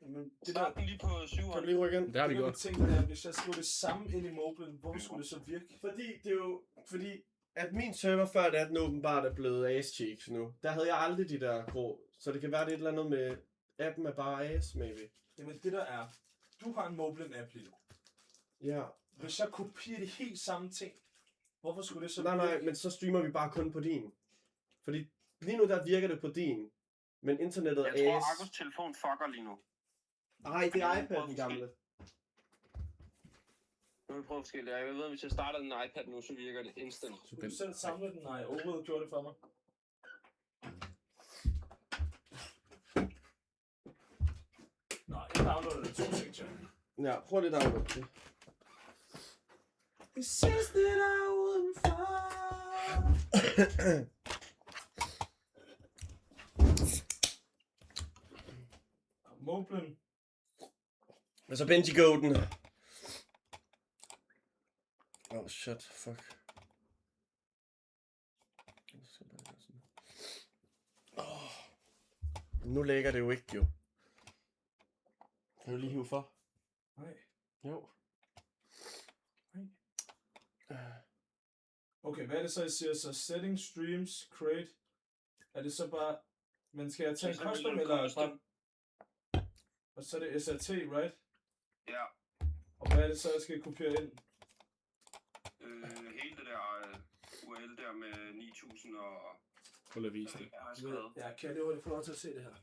Men det der, Start den lige på 7. Kan du lige rykke ind? Det har vi det der gjort. ting er, hvis jeg skriver det samme ind i Moblin, hvorfor skulle det så virke? Fordi det er jo... Fordi at min server før det, at den åbenbart er blevet ass cheeks nu. Der havde jeg aldrig de der grå. Så det kan være det et eller andet med... Appen er bare ass, maybe. Jamen det der er, du har en Moblin-app lige nu. Ja. Hvis jeg kopierer de helt samme ting, hvorfor skulle det så Nej, men så streamer vi bare kun på din. Fordi lige nu der virker det på din. Men internettet er Jeg tror, ass. Akkus telefon fucker lige nu. Nej, det er iPad'en gamle. Nu vil vi prøve forskelligt. Jeg ved, at hvis jeg starter den iPad nu, så virker det instant. Skulle du selv samle den? Nej, Ove gjorde det for mig. Nej, jeg downloader det 2 sektioner. Ja, prøv lige at downloade det. It says that I wouldn't fall. Moblin. Og så Benji Golden. Oh shit, fuck. Nu lægger det jo ikke, jo. Kan du lige hive for? Nej. Jo. Okay, hvad er det så, I siger? Så setting, streams, create. Er det så bare... Men skal jeg tage en custom, eller... Og så er det SRT, right? Ja. Og hvad er det så, jeg skal kopiere ind? Hele det der URL der med 9000 og... Prøv lige at vise det. Jeg har skrevet. Ja, kan jeg lige hurtigt få lov til at se det her? Det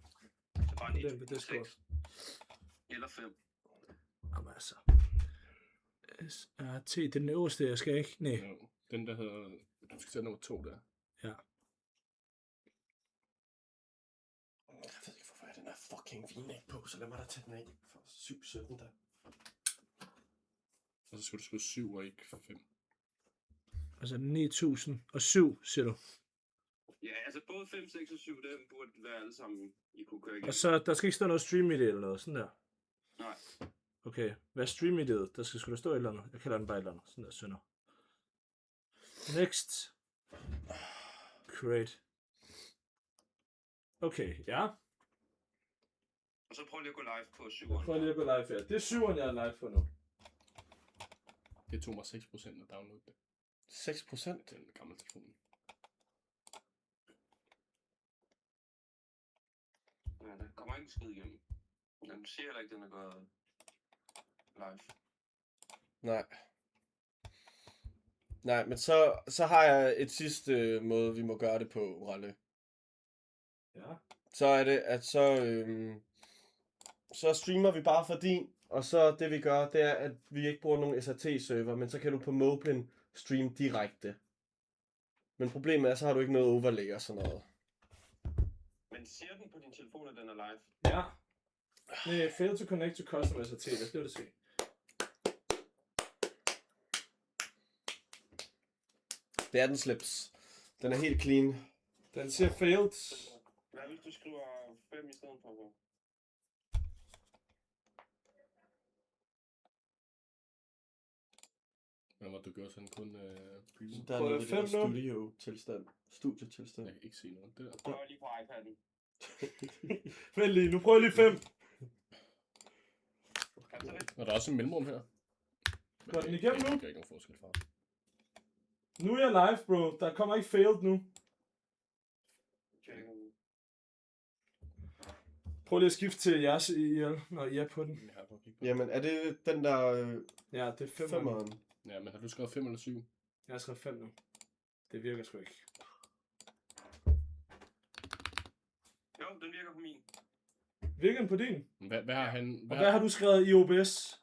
er bare Den på Discord. 9 eller 5. Jamen altså. SRT, det er den øverste, jeg skal ikke? Nej. Jo, den der hedder... Du skal sætte nummer 2 der. Ja. Jeg ved ikke, hvorfor jeg den er fucking vin på, så lad mig da tage den af. For 7-17 der. Og så skal du skrive 7 og ikke 5. Altså 9007, siger du. Ja, altså både 5, 6 og 7, dem burde være alle sammen, I kunne køre igennem. Og så, der skal ikke stå noget stream i det eller noget, sådan der. Nej. Okay, hvad er stream i det? Der skal sgu da stå et eller andet. Jeg kalder den bare et eller andet. Sådan der, sønder. Next. Create. Okay, ja. Og så prøv lige at gå live på 7'eren. Prøv lige at gå live her. Det er 7'eren, jeg er live på nu. Det tog mig 6% at downloade det. 6%? Den gamle telefon. Ja, der kommer ikke en skid igennem. Men du siger heller ikke, den er gået live. Nej. Nej, men så har jeg et sidste måde, vi må gøre det på, Ralle. Ja. Så er det, at så streamer vi bare fra din, og så det vi gør, det er, at vi ikke bruger nogen SRT-server, men så kan du på Moblin streame direkte. Men problemet er, så har du ikke noget overlay og sådan noget. Men siger den på din telefon, at den er live? Ja. Nej, fail to connect to custom SRT. Lad os det se. Det er den slips. Den er helt clean. Den siger failed. Hvad hvis du skriver 5 i stedet for? Så? Men hvor du gør sådan kun preview. Der er Prøv noget at ved det der fem nu. studietilstand. Studietilstand. Jeg kan ikke se noget der. Prøv lige på iPad'en. Vent lige, nu prøver jeg lige 5. Kan du så det? Og der er også en mellemrum her. Går den igennem nu? Det gør ikke nogen forskel for. Nu er jeg live, bro. Der kommer ikke failed nu. Prøv lige at skifte til jeres IL, når I er på den. Jeg har på at kigge på. Jamen, er det den der Ja, det er 5. femmeren? Ja, men har du skrevet 5 eller 7? Jeg har skrevet 5 nu. Det virker sgu ikke. Jo, den virker på min. Virker den på din? Hvad har han... Og hvad har du skrevet i OBS?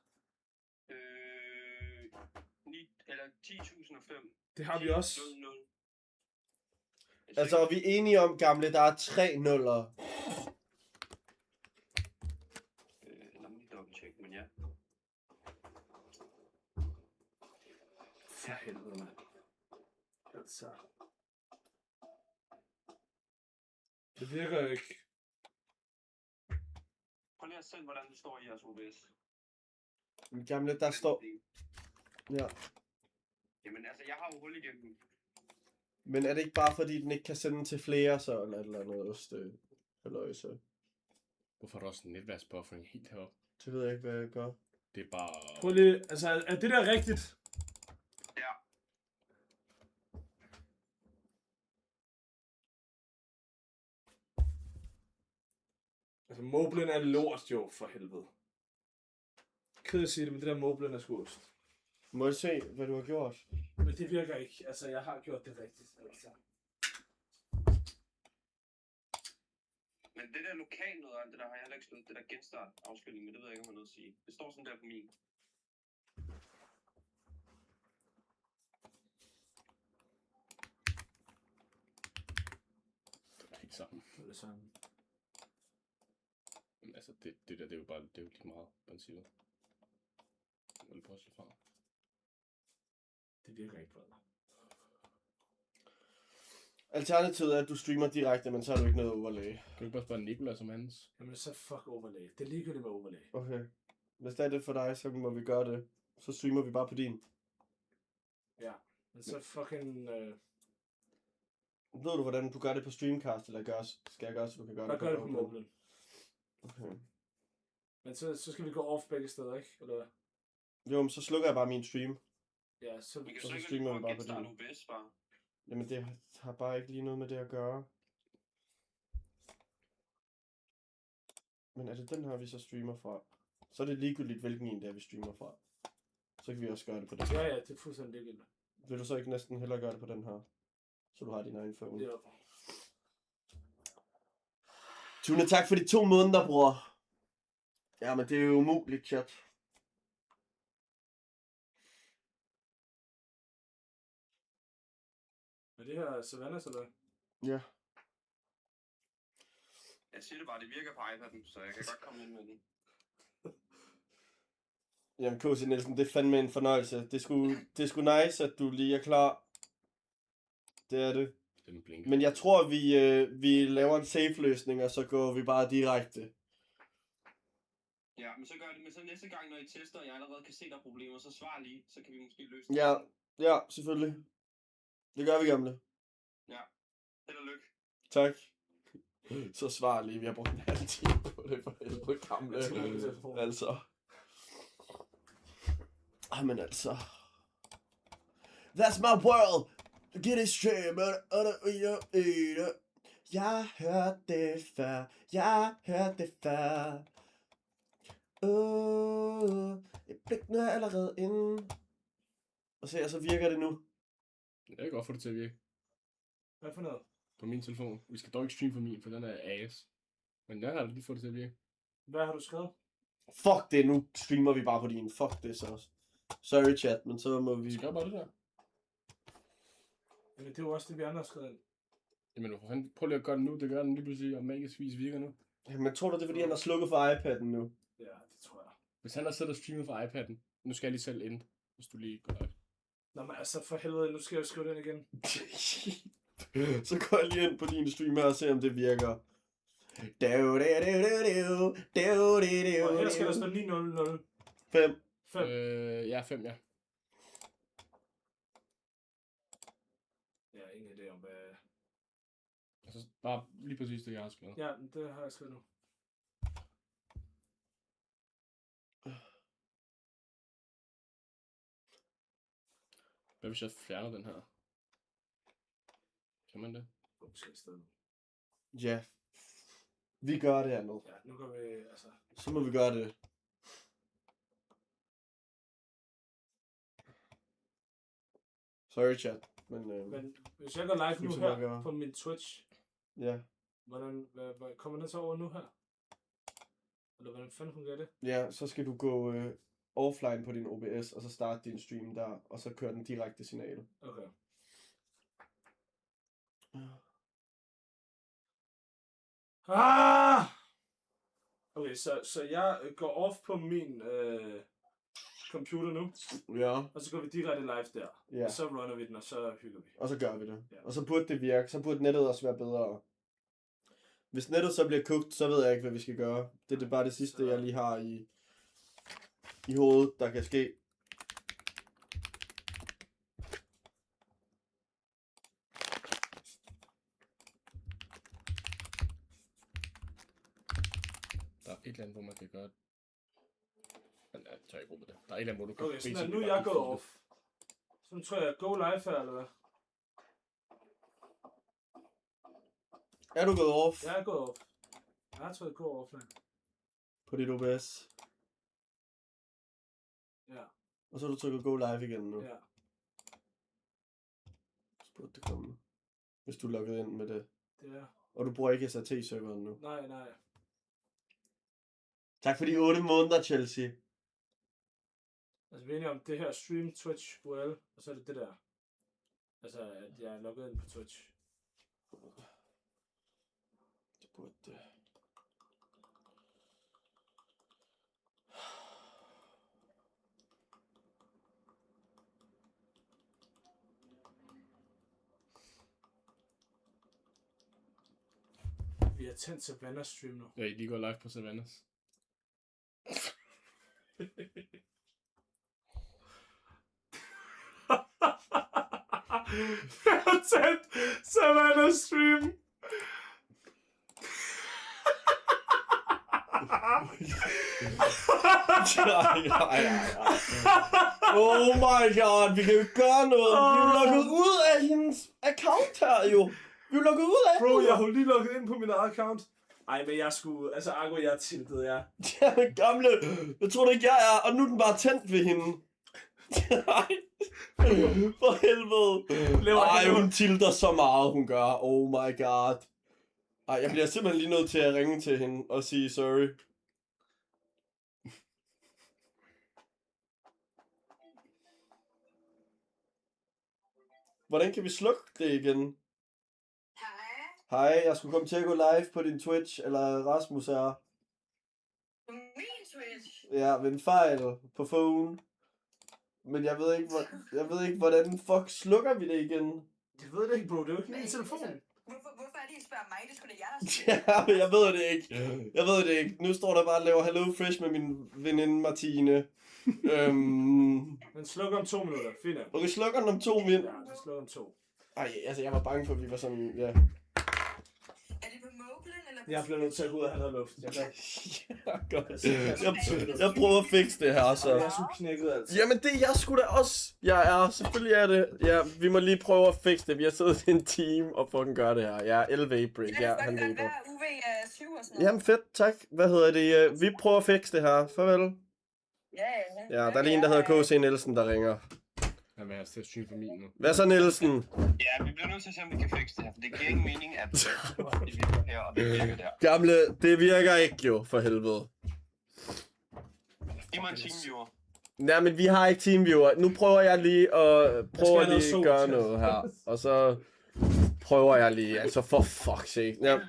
9, eller 10.005. Det har vi også. 00. Altså, er vi enige om, gamle, der er 3 nuller. Lad mig lige dobbelttjekke, men ja. For helvede, mand. Altså. Det virker jo ikke. Prøv lige at se, hvordan det står i jeres OBS. Min gamle, der står... Ja. Jamen altså, jeg har jo hul igennem. Men er det ikke bare fordi, den ikke kan sende til flere, så eller et eller andet ost-halløjse? Hvorfor er der også en netværksbuffering helt heroppe? Det ved jeg ikke, hvad jeg gør. Det er bare... Prøv lige, altså er det der rigtigt? Ja. Altså, Moblin er lort jo, for helvede. Ked at sige det, men det der Moblin er sgu ost. Må jeg se, hvad du har gjort? Men det virker ikke. Altså, jeg har gjort det rigtigt. Altså. Men det der lokal noget af alt det der, har jeg heller ikke slået det der genstart afspilning, men det ved jeg ikke, om jeg har noget at sige. Det står sådan der på min. Det er ikke sammen. Det er det samme. Men altså, det der, det er jo bare, det er jo lige meget, princippet. Jeg vil prøve at slå fra. Det virker ikke, brother. Alternativet er, at du streamer direkte, men så har du ikke noget overlay. Kan du ikke bare spørge Nicolas om hans? Jamen, så fuck overlay. Det er ligegyldigt med overlay. Okay. Hvis det er det for dig, så må vi gøre det. Så streamer vi bare på din. Ja. Men så fucking... Ved du, hvordan du gør det på Streamcast, eller skal jeg gøre, så du kan gøre Hvad det gør det på Moblin? Okay. Men så skal vi gå off begge steder, ikke? Eller hvad? Jo, men så slukker jeg bare min stream. Ja, så... Vi kan så så ikke streamer prøve vi bare at på genstarte din. OBS bare. Jamen, det har bare ikke lige noget med det at gøre. Men er det den her, vi så streamer fra? Så er det ligegyldigt, hvilken en det er, vi streamer fra. Så kan vi også gøre det på den. Ja, det er fuldstændig ligegyldigt. Vil du så ikke næsten hellere gøre det på den her? Så du har din egen phone. Jo. Tune, tak for de 2 måneder, bror. Jamen, det er jo umuligt, chat. Er det her Savannah, eller hvad? Ja. Jeg siger det bare, det virker på iPad'en, så jeg kan godt komme ind med den. Jamen, K.C. Nielsen, det er fandme en fornøjelse. Det er sgu nice, at du lige er klar. Det er det. Den blinker. Men jeg tror, vi laver en safe-løsning, og så går vi bare direkte. Ja, men så gør det, men så næste gang, når I tester, og jeg allerede kan se, der er problemer, så svar lige, så kan vi måske løse det. Ja, selvfølgelig. Det gør vi, gamle. Held og lykke. Tak. Så svar lige, vi har brugt en halv time på det for helvede, gamle. Altså. Men altså. That's my world. Get it straight, but jeg hørte det før. Jeg hørte det før. Et blik nu er allerede inde. Og så virker det nu. Jeg kan godt få det til at virke. Hvad for noget? På min telefon. Vi skal dog ikke streame for min, for den er ass. Men jeg har lige fået det til at virke. Hvad har du skrevet? Fuck det, nu streamer vi bare på din. Fuck det så. Sorry chat, men så må vi... Vi skal bare det der. Jamen, det er jo også det, vi andre har skrevet ind. Jamen, for fanden, prøv lige at gøre det nu. Det gør den lige pludselig, og magisk vis virker nu. Men tror du, det er fordi, han har slukket for iPad'en nu? Ja, det tror jeg. Hvis han har siddet og streamet fra iPad'en, nu skal jeg lige selv ind, hvis du lige går live. Nå, men altså, for helvede, nu skal jeg jo skrive den igen. Så går jeg lige ind på din stream her og ser, om det virker. Og her skal der stå 900. 5. 5. Ja, 5, ja. Jeg har ingen idé om, hvad... Altså, bare lige præcis det, jeg har skrevet. Ja, det har jeg skrevet nu. Hvad hvis jeg fjerner den her? Kan man det? Hvor skal jeg stå? Ja. Vi gør det andet. Ja, nu går vi, altså... Så må vi gøre det. Sorry chat, men Men hvis jeg går live nu Skal vi så her gøre- på min Twitch, ja. hvad kommer den så over nu her? Eller hvordan fanden fungerer det? Ja, så skal du gå offline på din OBS, og så starte din stream der, og så køre den direkte signal. Okay. Ah! Okay, så jeg går off på min computer nu, Ja. og så går vi direkte live der. Ja. Og så runner vi den, og så hygger vi. Og så gør vi det. Ja. Og så burde det virke. Så burde nettet også være bedre. Hvis nettet så bliver kogt, så ved jeg ikke, hvad vi skal gøre. Det er bare det sidste, jeg lige har i hovedet, der kan ske. Der er et eller andet, hvor man kan gøre det. Men jeg tør ikke bruge det. Der er et eller andet, hvor du kan... Okay, sådan basically nu er bare jeg gået filme det. off. Så nu tror jeg, go live her, eller hvad? Er du gået off Jeg er gået off. Jeg har trykket go offline. på dit OBS? Ja, Og så har du trykket go live igen nu. ja. Så burde det komme. Hvis du er logget ind med det. Det er. Og du bruger ikke SRT-serveren nu. Nej. Tak for de 8 måneder, Chelsea. Altså, vi er enige om det her stream Twitch URL, og så er det det der. Altså, at jeg er logget ind på Twitch. Det burde det. Vi er tændt til Vanna stream nu. Ja, I lige går live på Savannas. Jeg har tændt Savannah stream. Nej. Oh my god, vi kan jo ikke gøre noget. Vi er jo lukket ud af hendes account her jo. Vi er jo lukket ud af Bro, hende. jeg har lige logget ind på min eget account. Ej, men jeg skulle... Altså, Argo, jeg er tiltet, ja. Jamen, gamle, jeg tror ikke jeg er, og nu er den bare tændt ved hende. Nej. For helvede. Ej, hun tilter så meget, hun gør. Oh my god. Ej, jeg bliver simpelthen lige nødt til at ringe til hende og sige sorry. Hvordan kan vi slukke det igen? Hej, jeg skulle komme til at gå live på din Twitch, eller Rasmus er. På min Twitch? Ja, ved en fejl på phone. Men jeg ved ikke, hvordan fuck slukker vi det igen? Jeg ved det ikke, bro. Det er jo ikke min telefon. Hvorfor er det, I spørger mig? Det skulle da jeg, der Ja, men jeg ved det ikke. Nu står der bare og laver Hello Fresh med min veninde Martine. Men slukker om 2 minutter. Fint. Og vi slukker den om 2 minutter. Ja, det slukker om 2. Ej, altså jeg var bange for, at vi var sådan, ja. Er det på Moglen, eller på Jeg bliver nødt til at gå ud og have noget luft. Jeg kan Ja, godt. Jeg prøver at fikse det her, så. Jeg er så knækket altså. Jamen det er jeg sgu da også. Jeg er, selvfølgelig er det. Ja, vi må lige prøve at fikse det. Vi har siddet i en team og fucking gøre det her. Jeg er LV-break. Ja, han løber. løber. UV er 7 og sådan noget. Jamen fedt, tak. Hvad hedder det? Vi prøver at fikse det her. Farvel. Ja. Ja, der er lige en, der hedder K.C. Nielsen, der ringer. Jeg vil have til at streame på min nu. Hvad så, Nielsen? Ja, vi bliver nødt til at se, om vi kan fikse det her, for det giver ingen mening, at det virker her, og det virker der. Gamle, det virker ikke jo, for helvede. Giv mig en teamviewer. Nej, men vi har ikke teamviewer. Nu prøver jeg lige at sol gøre til. noget her. Og så prøver jeg lige, altså for fuck's sake. Ja.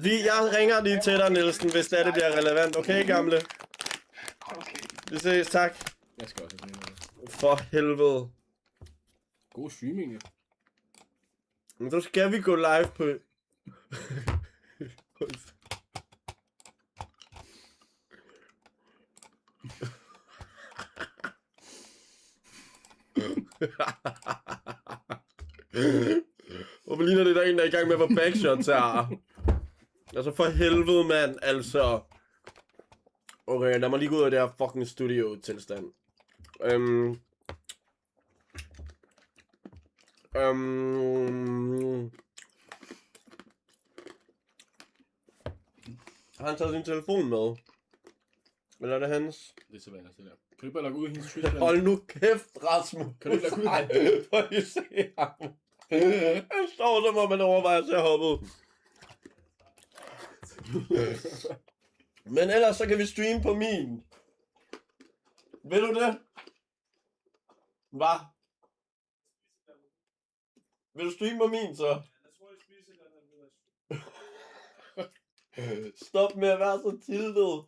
Jeg ringer lige til dig, Nielsen, hvis det bliver relevant. Okay, gamle? Okay. Vi ses, tak. Jeg skal også have sådan noget. For helvede. God streaming, ja. Men så skal vi gå live på... Hvorfor ligner det, der er en, der er i gang med at få backshots her? Altså for helvede, mand, altså. Okay, lad mig lige gå ud af det her fucking studio-tilstand. Har han taget sin telefon med? Eller er det hans? Det er så vanligt, det der. Kan du ikke bare logge ud i hendes Twitch? Hold nu kæft, Rasmus. Kan du ikke logge ud? Nej, prøv lige at se ham. Han står som om man overvejer til at hoppe ud. Men ellers så kan vi streame på min. Vil du det? Hvad? Vil du streame på min så? Stop med at være så tiltet.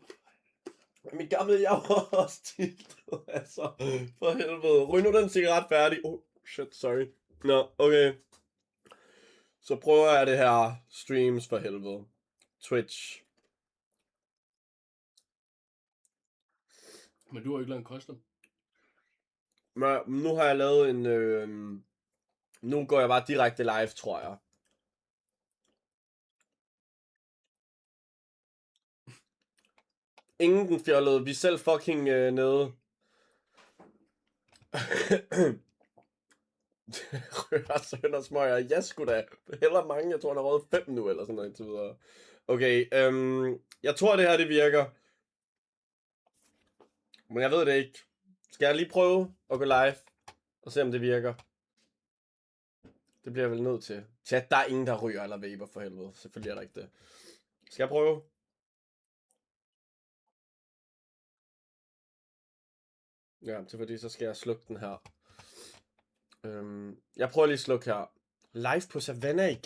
Min gamle, jeg var også tiltet, altså. For helvede. Ryg nu den cigaret færdig. Oh, shit, sorry. Nå, okay. Så prøver jeg det her streams for helvede. Twitch. Men du har ikke lavet en custom. Men nu har jeg lavet en... nu går jeg bare direkte live, tror jeg. Ingen den fjollede. Vi er selv fucking nede. Rører sønder smøger. Ja, sgu da. Heller mange. Jeg tror, han har røget 5 nu, eller sådan noget indtil videre. Okay, jeg tror, det her, det virker. Men jeg ved det ikke. Skal jeg lige prøve at gå live? Og se, om det virker? Det bliver jeg vel nødt til. Chat, der er ingen, der ryger eller vaper for helvede. Selvfølgelig er der ikke det. Skal jeg prøve? Ja, det er fordi, så skal jeg slukke den her. Jeg prøver lige at slukke her. Live på Savannah igen.